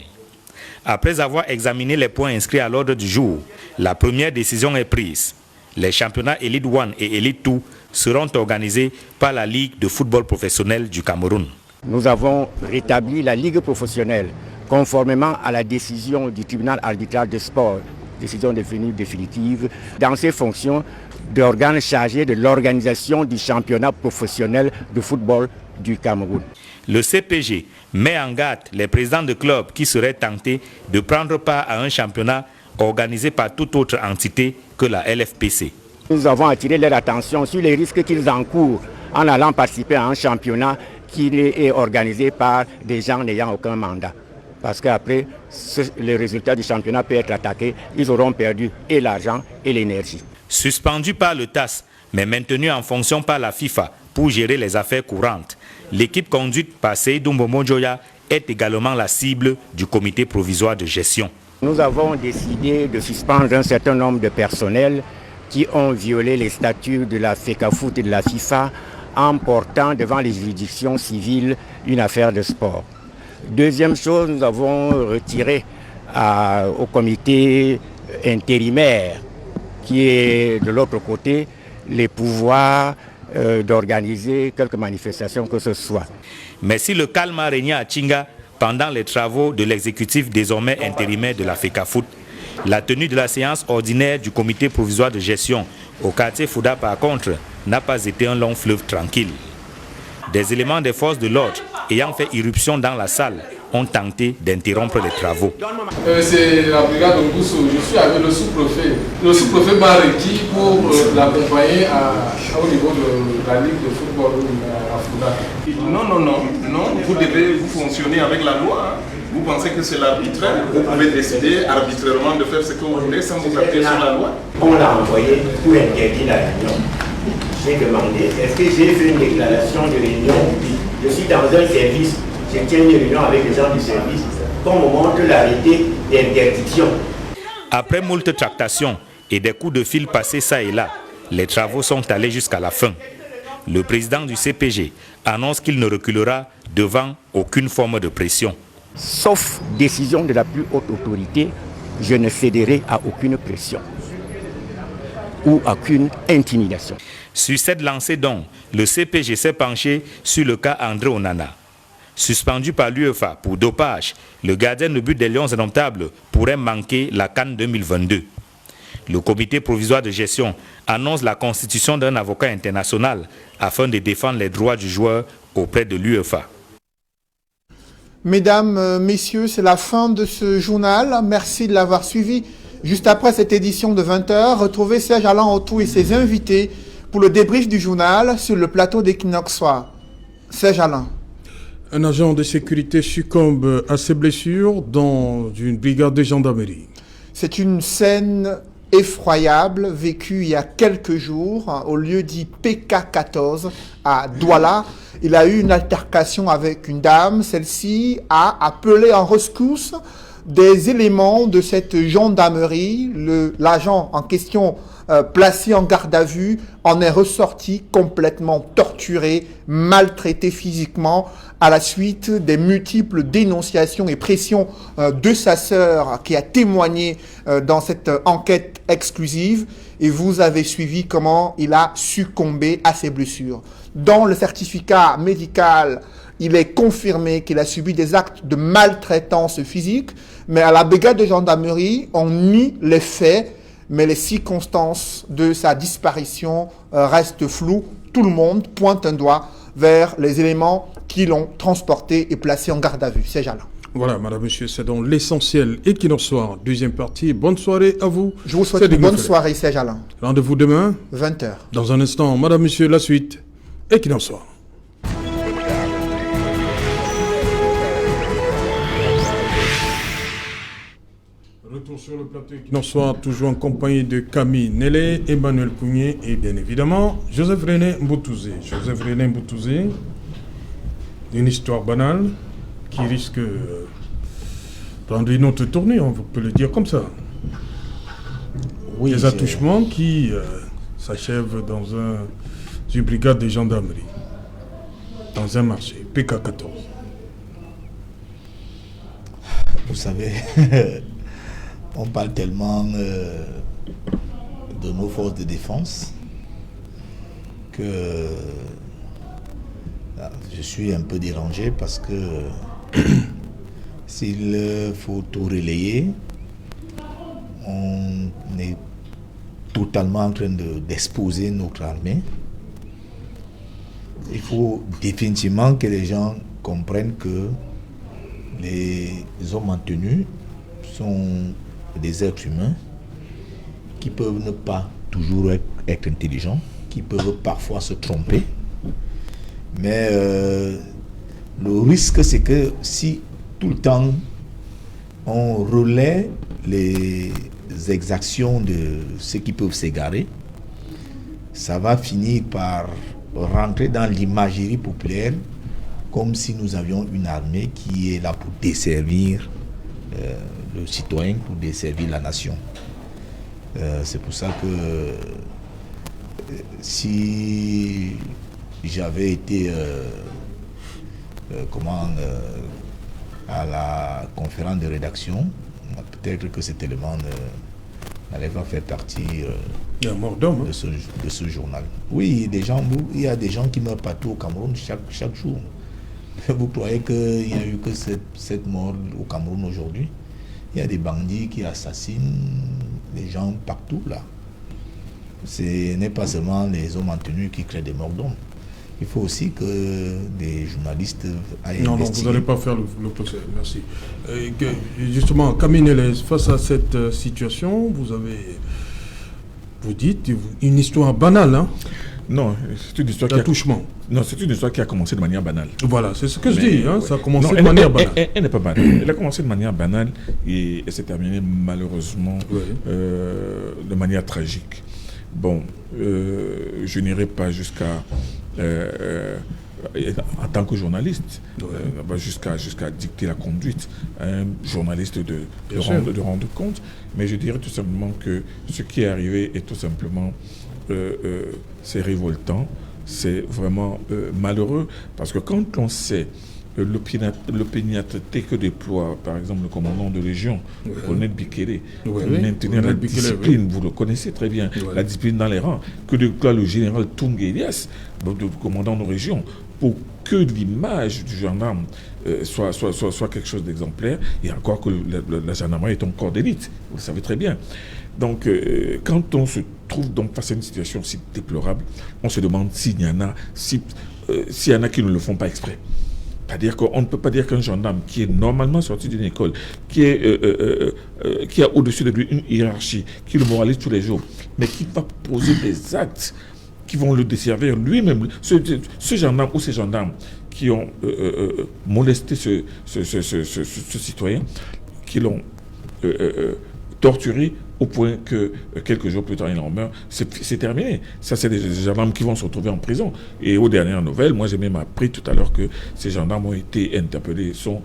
Après avoir examiné les points inscrits à l'ordre du jour, la première décision est prise. Les championnats Elite 1 et Elite 2 seront organisés par la Ligue de football professionnel du Cameroun. Nous avons rétabli la Ligue professionnelle conformément à la décision du tribunal arbitral de sport, décision devenue définitive, dans ses fonctions d'organe chargé de l'organisation du championnat professionnel de football du Cameroun. Le CPG met en garde les présidents de clubs qui seraient tentés de prendre part à un championnat organisé par toute autre entité que la LFPC. Nous avons attiré leur attention sur les risques qu'ils encourent en allant participer à un championnat qui est organisé par des gens n'ayant aucun mandat. Parce qu'après, le résultat du championnat peut être attaqué, ils auront perdu et l'argent et l'énergie. Suspendu par le TAS, mais maintenu en fonction par la FIFA pour gérer les affaires courantes, l'équipe conduite par Seydou Mbomo Djoya est également la cible du comité provisoire de gestion. Nous avons décidé de suspendre un certain nombre de personnels qui ont violé les statuts de la FECAFOOT et de la FIFA en portant devant les juridictions civiles une affaire de sport. Deuxième chose, nous avons retiré au comité intérimaire, qui est de l'autre côté, les pouvoirs d'organiser quelques manifestations que ce soit. Mais si le calme a régné à Tinga pendant les travaux de l'exécutif désormais intérimaire de la FECAFOOT, la tenue de la séance ordinaire du comité provisoire de gestion au quartier Fouda, par contre, n'a pas été un long fleuve tranquille. Des éléments des forces de l'ordre ayant fait irruption dans la salle ont tenté d'interrompre les travaux. C'est la brigade de Ngoussou. Je suis avec le sous-préfet. Le sous-préfet m'a requis pour l'accompagner au niveau de la ligue de football à Fouda. Non, vous fonctionnez avec la loi. Vous pensez que c'est l'arbitraire. Vous pouvez décider arbitrairement de faire ce que vous voulez sans vous appuyer sur la loi. On l'a envoyé pour interdire la réunion. J'ai demandé, est-ce que j'ai fait une déclaration de réunion? Je suis dans un service, je tiens une réunion avec les gens du service, qu'on me montre l'arrêté d'interdiction. Après moult tractations et des coups de fil passés ça et là, les travaux sont allés jusqu'à la fin. Le président du CPG annonce qu'il ne reculera devant aucune forme de pression. Sauf décision de la plus haute autorité, je ne céderai à aucune pression ou à aucune intimidation. Sur cette lancée donc, le CPG s'est penché sur le cas André Onana. Suspendu par l'UEFA pour dopage, le gardien de but des Lions indomptables pourrait manquer la CAN 2022. Le comité provisoire de gestion annonce la constitution d'un avocat international afin de défendre les droits du joueur auprès de l'UEFA. Mesdames, messieurs, c'est la fin de ce journal. Merci de l'avoir suivi. Juste après cette édition de 20h, retrouvez Serge Alain Autou et ses invités pour le débrief du journal sur le plateau d'Equinox Soir. Serge Alain. Un agent de sécurité succombe à ses blessures dans une brigade de gendarmerie. C'est une scène effroyable vécue il y a quelques jours au lieu dit PK14 à Douala. Il a eu une altercation avec une dame. Celle-ci a appelé en rescousse des éléments de cette gendarmerie. L'agent en question placé en garde à vue en est ressorti complètement torturé, maltraité physiquement à la suite des multiples dénonciations et pressions de sa sœur qui a témoigné dans cette enquête exclusive. Et vous avez suivi comment il a succombé à ses blessures. Dans le certificat médical, il est confirmé qu'il a subi des actes de maltraitance physique, mais à la brigade de gendarmerie, on nie les faits, mais les circonstances de sa disparition restent floues. Tout le monde pointe un doigt vers les éléments qui l'ont transporté et placé en garde à vue. C'est Alain. Voilà, madame, monsieur, c'est donc l'essentiel. Equinoxe Soir, deuxième partie. Bonne soirée à vous. Je vous souhaite une bonne soirée, Serge Alain. Rendez-vous demain 20h. Dans un instant, madame, monsieur, la suite. Equinoxe Soir. Retour sur le plateau Equinoxe Soir, toujours en compagnie de Camille Nélé, Emmanuel Kougné et bien évidemment Joseph René Mboutouzé. Joseph René Mboutouzé, une histoire banale qui risque de prendre une autre tournée, on peut le dire comme ça. Oui, des attouchements qui s'achèvent dans une brigade de gendarmerie, dans un marché, PK14. Vous savez, on parle tellement de nos forces de défense que je suis un peu dérangé parce que s'il faut tout relayer, on est totalement en train d'exposer notre armée. Il faut définitivement que les gens comprennent que les hommes en tenue sont des êtres humains qui peuvent ne pas toujours être intelligents, qui peuvent parfois se tromper. Mais le risque, c'est que si tout le temps on relaie les exactions de ceux qui peuvent s'égarer, ça va finir par rentrer dans l'imagerie populaire comme si nous avions une armée qui est là pour desservir le citoyen, pour desservir la nation. C'est pour ça que si j'avais été à la conférence de rédaction, peut-être que cet élément n'allait pas faire partie de ce journal. Oui, il y a des gens qui meurent partout au Cameroun chaque jour. Vous croyez qu'il n'y a eu que cette mort au Cameroun aujourd'hui? Il y a des bandits qui assassinent les gens partout là. Ce n'est pas seulement les hommes en tenue qui créent des morts d'hommes. Il faut aussi que des journalistes aillent investiguer. Non, vous n'allez pas faire le procès, merci. Justement, Camille Nélé, face à cette situation, vous dites une histoire banale, hein? Non, c'est une histoire c'est une histoire qui a commencé de manière banale. Voilà, c'est ce que je dis, hein, ça a commencé de manière banale. Elle n'est pas banale. Elle a commencé de manière banale et elle s'est terminée malheureusement de manière tragique. Bon, je n'irai pas jusqu'à, en tant que journaliste, jusqu'à dicter la conduite à un journaliste de rendre compte, mais je dirais tout simplement que ce qui est arrivé est tout simplement c'est révoltant, c'est vraiment malheureux, parce que quand on sait l'opiniâtreté que déploie, par exemple, le commandant de Légion, le colonel Bikele, maintenir la discipline, vous le connaissez très bien, la discipline dans les rangs, que déploie le général Tungue Elias, le commandant de Région, pour que l'image du gendarme soit quelque chose d'exemplaire, et encore que la gendarmerie est un corps d'élite, vous le savez très bien. Donc, quand on se trouve donc face à une situation si déplorable, on se demande s'il y en a qui ne le font pas exprès. C'est-à-dire qu'on ne peut pas dire qu'un gendarme qui est normalement sorti d'une école, qui a au-dessus de lui une hiérarchie, qui le moralise tous les jours, mais qui va poser des actes qui vont le desservir lui-même. Ce gendarme ou ces gendarmes qui ont molesté ce citoyen, qui l'ont torturé au point que quelques jours plus tard, il en meurt, c'est terminé. Ça, c'est des gendarmes qui vont se retrouver en prison. Et aux dernières nouvelles, moi, j'ai même appris tout à l'heure que ces gendarmes ont été interpellés, sont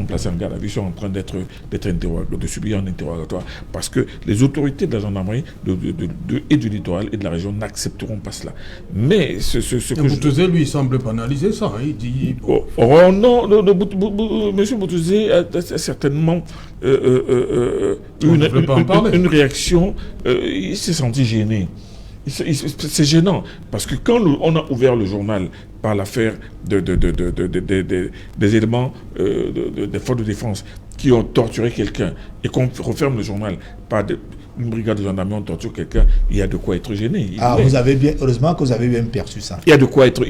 placés en garde à vue, sont en train de subir un interrogatoire, parce que les autorités de la gendarmerie et du littoral et de la région n'accepteront pas cela. Mais Mboutouzé, lui, il semble pas analyser ça. Hein, il dit... Monsieur Mboutouzé a certainement une réaction, il s'est senti gêné. C'est gênant, parce que quand on a ouvert le journal par l'affaire des éléments des forces de défense qui ont torturé quelqu'un, et qu'on referme le journal par une brigade de gendarmerie, on torture quelqu'un, il y a de quoi être gêné. Vous avez bien, heureusement que vous avez bien perçu ça. Il y a de quoi être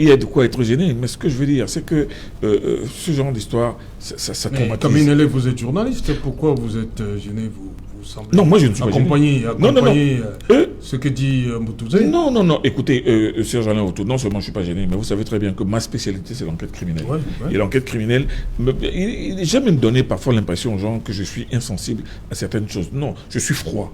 gêné. Mais ce que je veux dire, c'est que ce genre d'histoire, ça traumatise. Camille Nélé, vous êtes journaliste, pourquoi vous êtes gêné, vous semblez non, moi je ne suis pas accompagner non. Ce que dit Mboutouzé. Non, écoutez, Serge Alain Autou, non seulement je ne suis pas gêné, mais vous savez très bien que ma spécialité c'est l'enquête criminelle. Et l'enquête criminelle, j'aime me donner parfois l'impression aux gens que je suis insensible à certaines choses. Non, je suis froid.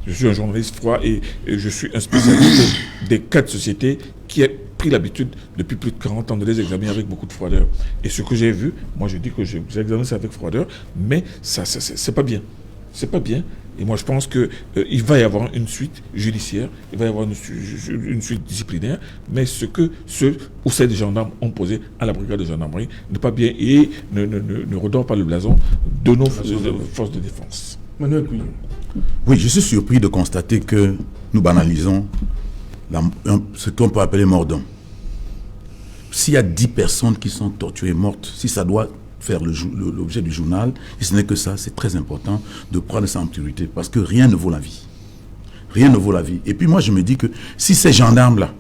Je suis un journaliste froid et je suis un spécialiste des cas de société qui a pris l'habitude depuis plus de 40 ans de les examiner avec beaucoup de froideur. Et ce que j'ai vu, moi je dis que j'ai examiné ça avec froideur, mais ça c'est pas bien. C'est pas bien. Et moi, je pense qu'il va y avoir une suite judiciaire, il va y avoir une suite disciplinaire, mais ce que ceux ou ces gendarmes ont posé à la brigade de gendarmerie n'est pas bien et ne redore pas le blason de nos forces de défense. Manuel Couillon. Oui, je suis surpris de constater que nous banalisons ce qu'on peut appeler mort d'homme. S'il y a 10 personnes qui sont torturées, mortes, si ça doit faire l'objet du journal, et ce n'est que ça, c'est très important de prendre ça en priorité, parce que rien ne vaut la vie. Rien ne vaut la vie. Et puis moi, je me dis que si ces gendarmes-là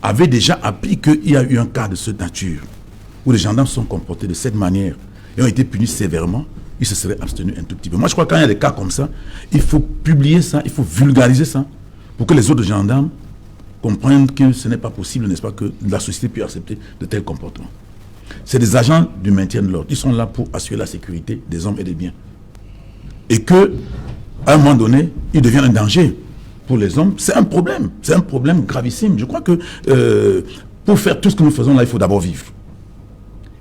avaient déjà appris qu'il y a eu un cas de cette nature, où les gendarmes sont comportés de cette manière, et ont été punis sévèrement, ils se seraient abstenus un tout petit peu. Moi, je crois que quand il y a des cas comme ça, il faut publier ça, il faut vulgariser ça, pour que les autres gendarmes comprennent que ce n'est pas possible, n'est-ce pas, que la société puisse accepter de tels comportements. C'est des agents du maintien de l'ordre. Ils sont là pour assurer la sécurité des hommes et des biens. Et que, à un moment donné, ils deviennent un danger pour les hommes. C'est un problème. C'est un problème gravissime. Je crois que pour faire tout ce que nous faisons là, il faut d'abord vivre.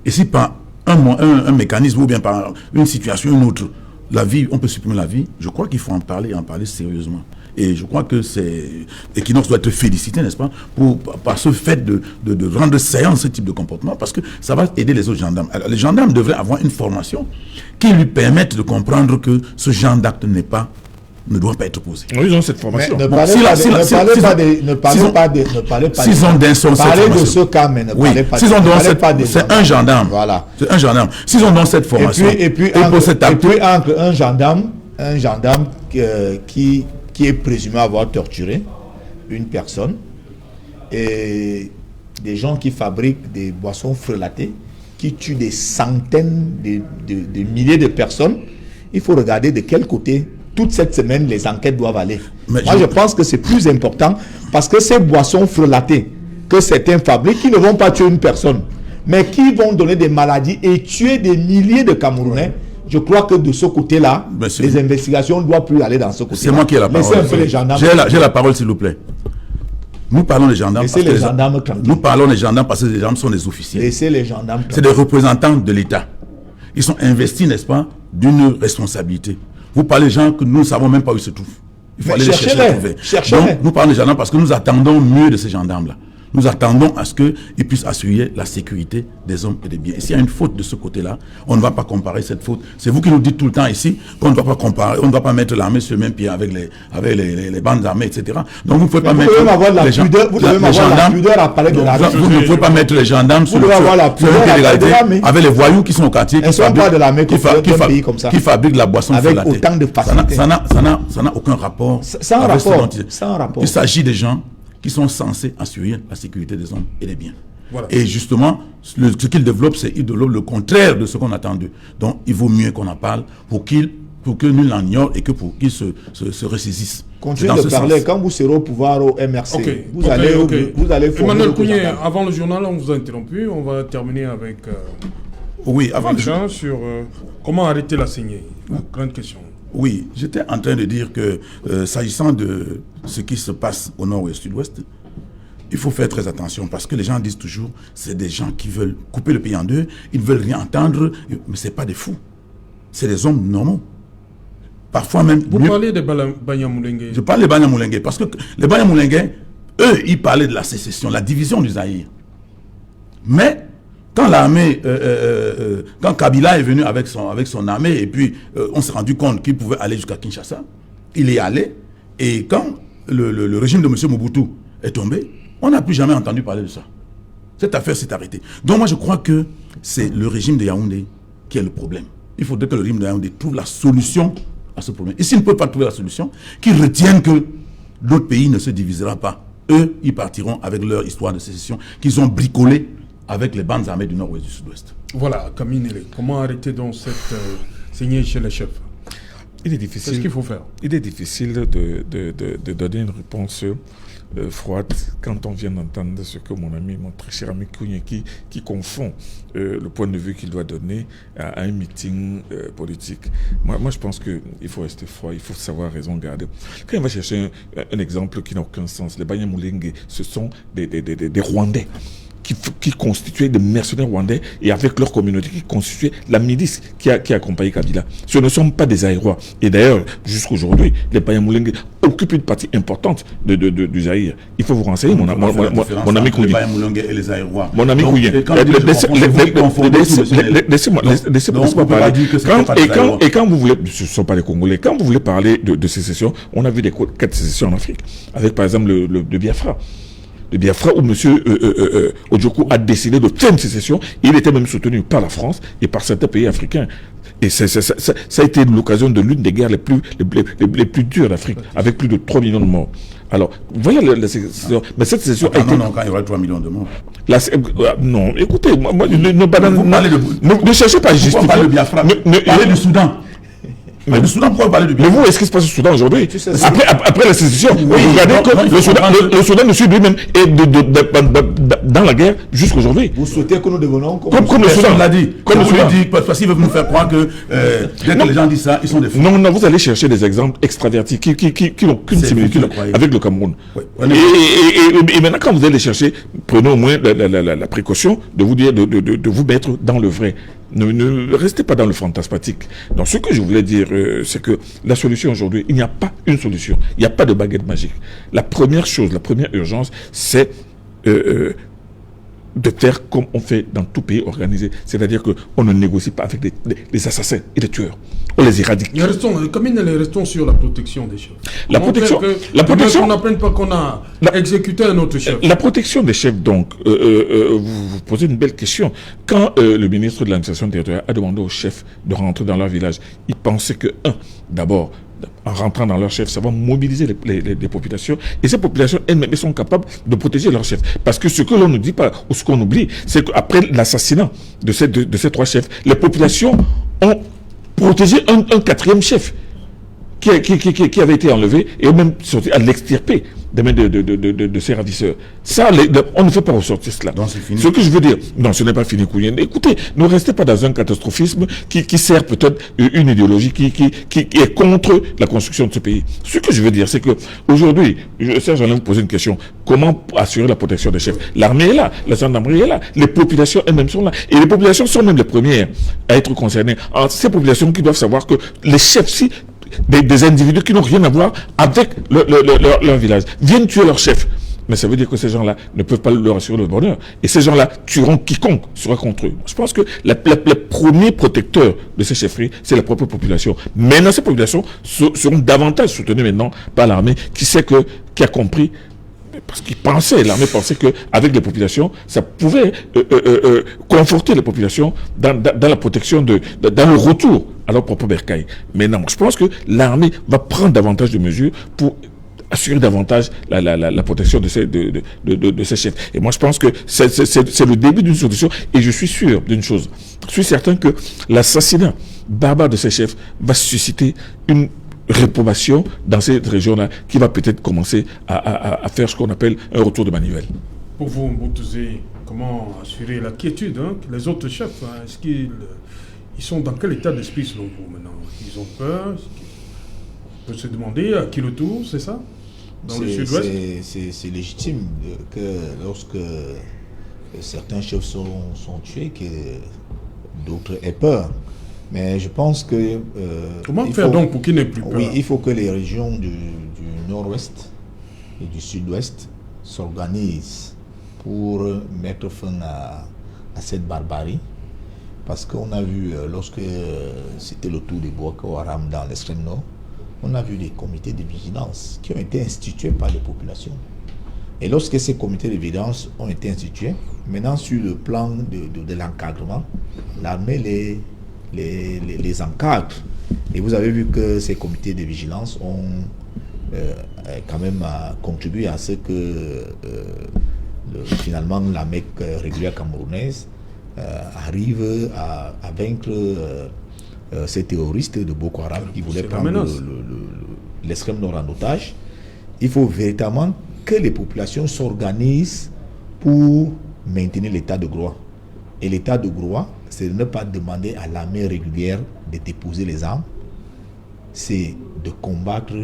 Et si par un mécanisme ou bien par une situation ou une autre, la vie, on peut supprimer la vie, je crois qu'il faut en parler sérieusement. Et je crois que Equinox doit être félicité, n'est-ce pas, par ce fait de rendre saillant ce type de comportement, parce que ça va aider les autres gendarmes. Alors, les gendarmes devraient avoir une formation qui lui permette de comprendre que ce genre d'acte ne doit pas être posé. Oui, ils ont cette formation. Ne parlez pas s'ils ont d'un son parlez de ce cas, mais ne parlez pas de c'est un gendarme. Voilà. C'est un gendarme. S'ils ont dans cette formation. Et puis entre un gendarme qui est présumé avoir torturé une personne et des gens qui fabriquent des boissons frelatées, qui tuent des centaines de milliers de personnes, il faut regarder de quel côté toute cette semaine les enquêtes doivent aller. Je pense que c'est plus important parce que ces boissons frelatées que certains fabriquent, qui ne vont pas tuer une personne, mais qui vont donner des maladies et tuer des milliers de Camerounais. Je crois que de ce côté-là, les investigations ne doivent plus aller dans ce côté-là. C'est moi qui ai la parole. J'ai la parole, s'il vous plaît. Nous parlons des gendarmes. Nous parlons des gendarmes parce que les gendarmes sont des officiers. Laissez les gendarmes. C'est des représentants de l'État. Ils sont investis, n'est-ce pas, d'une responsabilité. Vous parlez des gens que nous ne savons même pas où ils se trouvent. Il faut aller les chercher. Donc, nous parlons des gendarmes parce que nous attendons mieux de ces gendarmes-là. Nous attendons à ce qu'ils puissent assurer la sécurité des hommes et des biens. Et s'il y a une faute de ce côté-là, on ne va pas comparer cette faute. C'est vous qui nous dites tout le temps ici qu'on ne doit pas comparer, on ne doit pas mettre l'armée sur le même pied avec les bandes armées, etc. Donc vous ne pouvez pas mettre les gendarmes. Vous ne pouvez pas mettre les gendarmes sur le pied d'égalité avec les voyous qui sont au quartier, qui fabriquent la boisson avec autant de facilité. Ça n'a aucun rapport. Sans rapport. Il s'agit des gens qui sont censés assurer la sécurité des hommes et des biens. Voilà. Et justement, ce qu'ils développent, ils développent le contraire de ce qu'on attend d'eux. Donc, il vaut mieux qu'on en parle pour que nul n'en ignore et que pour qu'ils se ressaisissent. Continuez de parler. Sens. Quand vous serez au pouvoir au MRC, vous allez Emmanuel Kougné, avant le journal, on vous a interrompu. On va terminer avec sur comment arrêter la saignée. La grande question. Oui, j'étais en train de dire que s'agissant de ce qui se passe au nord et au sud-ouest, il faut faire très attention parce que les gens disent toujours c'est des gens qui veulent couper le pays en deux, ils ne veulent rien entendre, mais ce n'est pas des fous, c'est des hommes normaux. Parfois même... Vous parlez des Banyamulenge. Je parle des Banyamulenge parce que les Banyamulenge, eux, ils parlaient de la sécession, la division du Zaïre. Mais... Quand l'armée, quand Kabila est venu avec son armée et puis on s'est rendu compte qu'il pouvait aller jusqu'à Kinshasa, il est allé et quand le régime de M. Mobutu est tombé, on n'a plus jamais entendu parler de ça. Cette affaire s'est arrêtée. Donc moi je crois que c'est le régime de Yaoundé qui est le problème. Il faudrait que le régime de Yaoundé trouve la solution à à ce problème. Et s'ils ne peuvent pas trouver la solution, qu'ils retiennent que notre pays ne se divisera pas. Eux, ils partiront avec leur histoire de sécession qu'ils ont bricolée avec les bandes armées du Nord-Ouest et du Sud-Ouest. Voilà, Camille Nélé, comment arrêter donc cette saignée chez les chefs? Il est difficile. Qu'est-ce qu'il faut faire? Il est difficile de donner une réponse froide quand on vient d'entendre ce que mon ami, mon très cher ami Kounié, qui confond le point de vue qu'il doit donner à un meeting politique. Moi, je pense qu'il faut rester froid, il faut savoir raison garder. Quand on va chercher un exemple qui n'a aucun sens, les Banyamulenge, ce sont des Rwandais qui constituaient des mercenaires rwandais et avec leur communauté qui constituait la milice qui a accompagné Kabila. Ce ne sont pas des Zaïrois. Et d'ailleurs, jusqu'aujourd'hui, les Banyamulenge occupent une partie importante du Zaïre. Il faut vous renseigner, mon ami Kouyi. Les Banyamulenge et les Zaïrois. Mon ami Kouyi. Laissez-moi parler. Et quand vous voulez, ce ne sont pas les Congolais, quand vous voulez parler de sécession, on a vu des cas de sécession en Afrique, avec par exemple le Biafra. Le Biafra où M. Ojoko a décidé de faire une sécession. Il était même soutenu par la France et par certains pays africains. Et ça a été l'occasion de l'une des guerres les plus dures d'Afrique, avec plus de 3 millions de morts. Alors, voilà la sécession. Mais cette sécession a été... Non, quand il y aura 3 millions de morts. Non, écoutez, ne cherchez pas à justifier. Pourquoi parler de Biafra? Parlez du Soudan. Mais le Soudan, pourquoi parler du Biafra? Mais vous, est-ce qui se passe au Soudan aujourd'hui? Après la sécession, regardez que le Soudan ne suit lui-même et dans la guerre jusqu'aujourd'hui. Vous souhaitez que nous devenons comme le Soudan l'a dit. Comme le Soudan dit, parce qu'ils veulent nous faire croire que dès que les gens disent ça, ils sont des fous. Non, vous allez chercher des exemples extravertis qui n'ont qu'une similitude avec le Cameroun. Et maintenant, quand vous allez les chercher, prenez au moins la précaution de vous dire, de vous mettre dans le vrai. Ne restez pas dans le fantasmatique. Donc ce que je voulais dire, c'est que la solution aujourd'hui, il n'y a pas une solution. Il n'y a pas de baguette magique. La première chose, la première urgence, c'est de faire comme on fait dans tout pays organisé. C'est-à-dire qu'on ne négocie pas avec les assassins et les tueurs. On les éradique. Restons sur la protection des chefs. La protection, on n'apprenne pas qu'on a exécuté un autre chef. La protection des chefs, donc, vous posez une belle question. Quand le ministre de l'administration territoriale a demandé aux chefs de rentrer dans leur village, il pensait que, d'abord, en rentrant dans leur chef, ça va mobiliser les populations. Et ces populations elles-mêmes sont capables de protéger leur chef. Parce que ce que l'on ne dit pas, ou ce qu'on oublie, c'est qu'après l'assassinat de ces 3 chefs, les populations ont protégé un 4e chef qui avait été enlevé et ont même sorti à l'extirper des mains de ses ravisseurs. Ça, on ne fait pas ressortir cela. Non, c'est fini. Ce que je veux dire, non, ce n'est pas fini, Kounien. Écoutez, ne restez pas dans un catastrophisme qui sert peut-être une idéologie qui est contre la construction de ce pays. Ce que je veux dire, c'est que aujourd'hui, Serge, j'allais vous poser une question. Comment assurer la protection des chefs? L'armée est là, la gendarmerie est là, les populations elles-mêmes sont là. Et les populations sont même les premières à être concernées. Alors, ces populations qui doivent savoir que les chefs, si des individus qui n'ont rien à voir avec leur village viennent tuer leur chef. Mais ça veut dire que ces gens-là ne peuvent pas leur assurer le bonheur. Et ces gens-là tueront quiconque sera contre eux. Je pense que le premier protecteur de ces chefferies, c'est la propre population. Maintenant, ces populations seront davantage soutenues maintenant par l'armée qui a compris. Parce l'armée pensait qu'avec les populations, ça pouvait conforter les populations dans la protection, dans le retour à leur propre bercail. Mais non, je pense que l'armée va prendre davantage de mesures pour assurer davantage la protection de ces chefs. Et moi, je pense que c'est le début d'une solution. Et je suis sûr d'une chose. Je suis certain que l'assassinat barbare de ces chefs va susciter une réprobation dans cette région-là qui va peut-être commencer à faire ce qu'on appelle un retour de manivelle. Pour vous, Mboutouze, comment assurer la quiétude les autres chefs, est-ce qu'ils sont dans quel état d'esprit selon vous maintenant? Ils ont peur? On peut se demander à qui le tour, c'est ça? Dans le sud-ouest? C'est légitime que lorsque certains chefs sont tués, que d'autres aient peur. Mais je pense que... comment faire donc pour qu'il n'ait plus peur? Oui, il faut que les régions du nord-ouest et du sud-ouest s'organisent pour mettre fin à cette barbarie. Parce qu'on a vu, lorsque c'était le tour des Boko Haram dans l'extrême nord, on a vu des comités de vigilance qui ont été institués par les populations. Et lorsque ces comités de vigilance ont été institués, maintenant sur le plan de l'encadrement, l'armée les encadre Et vous avez vu que ces comités de vigilance ont quand même contribué à ce que finalement la Mecque régulière camerounaise arrive à vaincre ces terroristes de Boko Haram qui voulaient prendre l'extrême nord en otage. Il faut véritablement que les populations s'organisent pour maintenir l'état de droit. Et l'état de droit, c'est de ne pas demander à l'armée régulière de déposer les armes, c'est de combattre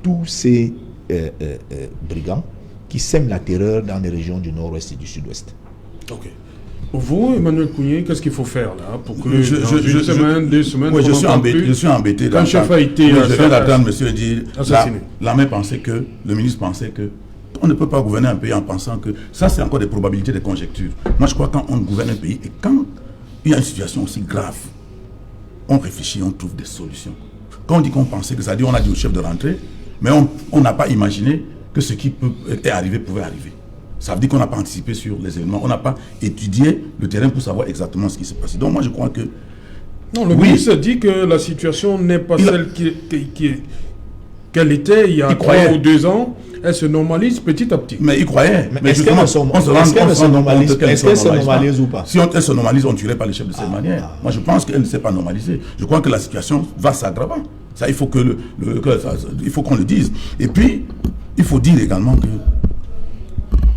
tous ces brigands qui sèment la terreur dans les régions du nord-ouest et du sud-ouest. Ok. Pour vous, Emmanuel Kougné, qu'est-ce qu'il faut faire là pour que une semaine, 2 semaines, je suis embêté. Quand chef a été je viens d'entendre monsieur dire, l'armée pensait que, le ministre pensait que on ne peut pas gouverner un pays en pensant que ça c'est encore des probabilités, des conjectures. Moi je crois que quand on gouverne un pays et quand il y a une situation aussi grave, on réfléchit, on trouve des solutions. Quand on dit qu'on pensait que ça dit on a dit au chef de rentrer, mais on n'a pas imaginé que ce qui est arrivé pouvait arriver. Ça veut dire qu'on n'a pas anticipé sur les événements, on n'a pas étudié le terrain pour savoir exactement ce qui s'est passé. Donc moi je crois que... Non, le ministre dit que la situation n'est pas celle qu'elle était il y a 3 ou 2 ans. Elle se normalise petit à petit. Mais il croyait. Mais est-ce qu'elle se normalise ou pas? Si elle se normalise, on ne tuerait pas les chefs de cette manière. Moi je pense qu'elle ne s'est pas normalisée. Je crois que la situation va s'aggraver. Ça, il faut il faut qu'on le dise. Et puis, il faut dire également que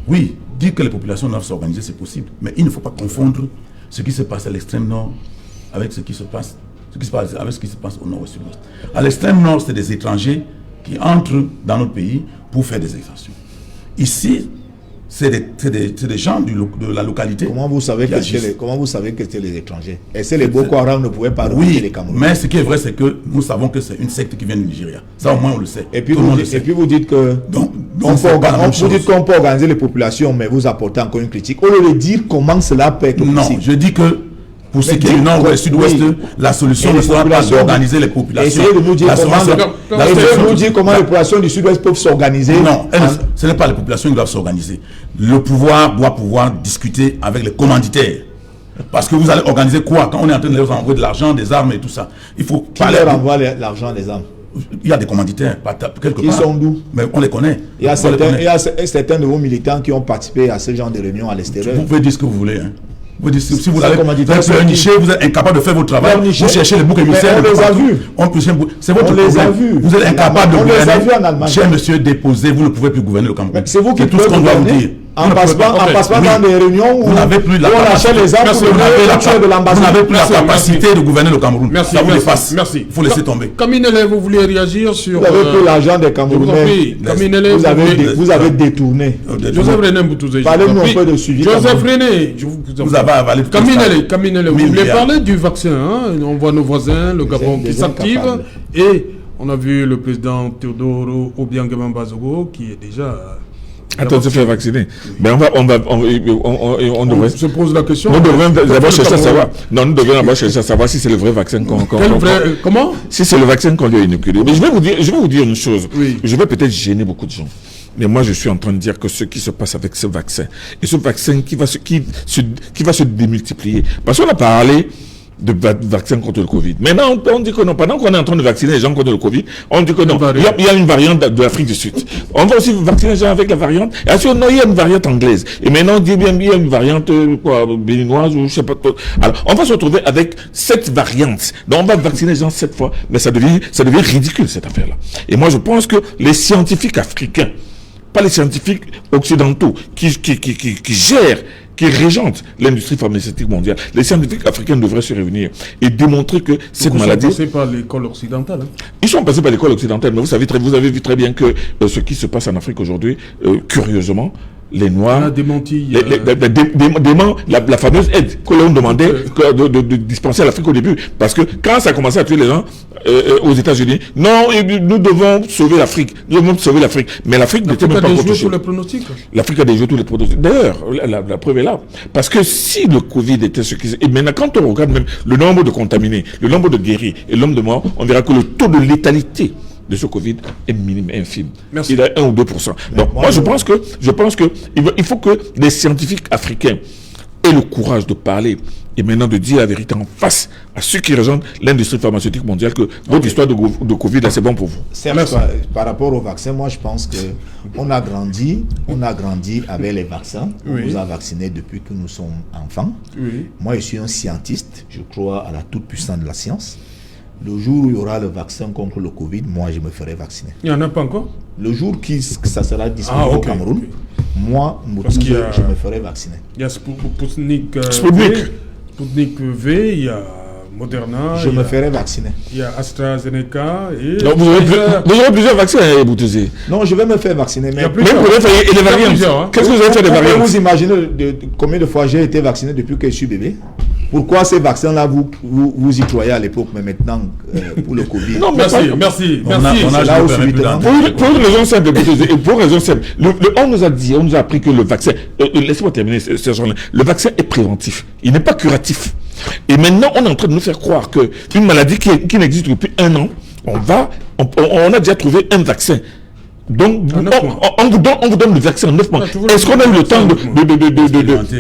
oui, dire que les populations doivent s'organiser, c'est possible. Mais il ne faut pas confondre ce qui se passe à l'extrême nord avec ce qui se passe au nord et au sud-ouest. À l'extrême nord, c'est des étrangers qui entrent dans notre pays pour faire des exactions. Ici, c'est des gens de la localité. Comment vous savez que c'était les étrangers? Est-ce que les Boko Haram ne pouvaient pas recruter les Camerounais? Mais ce qui est vrai, c'est que nous savons que c'est une secte qui vient du Nigeria. Ça, au moins, on le sait. Et puis, vous dites que qu'on peut organiser les populations, mais vous apportez encore une critique. Au lieu de dire comment cela peut être possible. Non, je dis que pour ce qui est du nord et du sud-ouest, la solution ne sera pas d'organiser les populations. Essayez de nous dire comment les populations du sud-ouest peuvent s'organiser. Non, ce n'est pas les populations qui doivent s'organiser. Le pouvoir doit pouvoir discuter avec les commanditaires. Parce que vous allez organiser quoi quand on est en train de leur envoyer de l'argent, des armes et tout ça? Il faut qui leur envoie l'argent, des armes? Il y a des commanditaires quelque part. Ils sont d'où? Mais on les connaît. Il y a certains de vos militants qui ont participé à ce genre de réunions à l'extérieur. Vous pouvez dire ce que vous voulez. Vous dites, si vous avez pleurniché, vous êtes incapable de faire votre travail, vous cherchez les boucs émissaires. On les a vus. C'est votre problème. Vous êtes incapable de gouverner. Cher monsieur, déposé, vous ne pouvez plus gouverner le Cameroun. C'est vous qui tout ce qu'on doit vous dire. En passant dans des réunions où vous n'avez plus la capacité de gouverner le Cameroun. Ça vous dépasse. Merci. Il faut laisser tomber. Kaminele, vous vouliez réagir sur... Vous avez pris l'argent des Camerounais. Vous avez détourné. Joseph René Mboutouzé. Parlez-nous un peu de suivi. Joseph René, vous avez avalé. Kaminele, vous voulez parler du vaccin. On voit nos voisins, le Gabon qui s'active. Et on a vu le président Théodore Obiang Bazogo qui est déjà... Attends, se faire vacciner. Mais on devrait se pose la question. Nous devrions d'abord chercher à savoir. Non, nous devons d'abord chercher à savoir si c'est le vrai vaccin comment? Si c'est le vaccin qu'on lui a inoculé. Mais je vais vous dire une chose. Oui. Je vais peut-être gêner beaucoup de gens. Mais moi, je suis en train de dire que ce qui se passe avec ce vaccin, et ce vaccin qui va se démultiplier. Parce qu'on a parlé de vaccin contre le Covid. Maintenant, on dit que non. Pendant qu'on est en train de vacciner les gens contre le Covid, on dit que non. Il y a une variante de l'Afrique du Sud. On va aussi vacciner les gens avec la variante. Et ensuite, non, il y a une variante anglaise. Et maintenant, on dit bien, il y a une variante béninoise ou je sais pas. Alors, on va se retrouver avec 7 variantes. Donc, on va vacciner les gens 7 fois. Mais ça devient ridicule, cette affaire-là. Et moi, je pense que les scientifiques africains, pas les scientifiques occidentaux, qui gèrent, qui régente l'industrie pharmaceutique mondiale. Les scientifiques africains devraient se réunir et démontrer que cette maladie... Ils sont passés par l'école occidentale. Ils sont passés par l'école occidentale, mais vous avez vu très bien que ce qui se passe en Afrique aujourd'hui, curieusement, les Noirs... On a démenti... la fameuse aide que l'on demandait de dispenser à l'Afrique au début. Parce que quand ça a commencé à tuer les gens aux États-Unis, non, nous devons sauver l'Afrique. Mais l'Afrique n'était même pas protégée. L'Afrique a déjoué tous les pronostics. D'ailleurs, la preuve est là. Parce que si le Covid était ce qui... Et maintenant, quand on regarde même le nombre de contaminés, le nombre de guéris et le nombre de morts, on verra que le taux de létalité de ce Covid est minime, infime. Merci. Il est 1 ou 2%. Donc, moi, je pense que il faut que les scientifiques africains ait le courage de parler et maintenant de dire la vérité en face à ceux qui représentent l'industrie pharmaceutique mondiale que votre histoire de Covid, là, c'est bon pour vous. Par rapport au vaccin, moi je pense qu'on a grandi avec les vaccins. On nous a vaccinés depuis que nous sommes enfants. Moi je suis un scientiste, je crois à la toute-puissance de la science. Le jour où il y aura le vaccin contre le Covid, moi je me ferai vacciner. Il n'y en a pas encore? Le jour que ça sera disponible au Cameroun, moi, je me ferai vacciner. Il y a Sputnik V, il y a Moderna. Je me ferai vacciner. Il y a AstraZeneca. Et donc vous aurez plusieurs vaccins, Boutouzi. Non, je vais me faire vacciner. Mais même pour les variants. Qu'est-ce que vous allez faire des variants? Vous imaginez combien de fois j'ai été vacciné depuis que je suis bébé? Pourquoi ces vaccins-là, vous y croyez à l'époque, mais maintenant, pour le Covid? Non, merci. Pour une raison simple, on nous a dit, on nous a appris que le vaccin, laissez-moi terminer, le vaccin est préventif, il n'est pas curatif. Et maintenant, on est en train de nous faire croire qu'une maladie qui n'existe depuis 1 an, on a déjà trouvé un vaccin. Donc, on vous donne le vaccin en 9 mois. Est-ce qu'on a eu le temps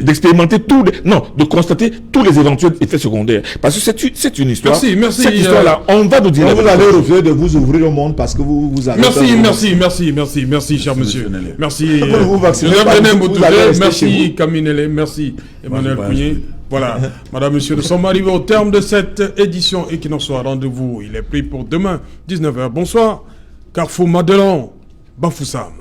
d'expérimenter de constater tous les éventuels effets secondaires? Parce que c'est une histoire. Merci. Cette histoire-là, on va nous dire. Vous allez refuser de vous ouvrir au monde parce que vous avez. Merci, cher monsieur. Merci. Merci, Kaminele. Merci, Emmanuel Kougné. Voilà, madame, monsieur, nous sommes arrivés au terme de cette édition et qu'il en soit rendez-vous. Il est pris pour demain, 19h. Bonsoir, Carrefour Madelon. Bafoussam.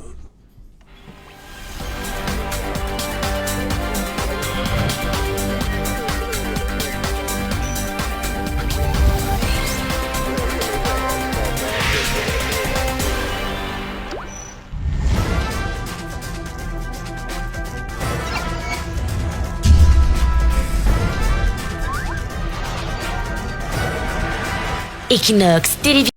Equinox Télévision.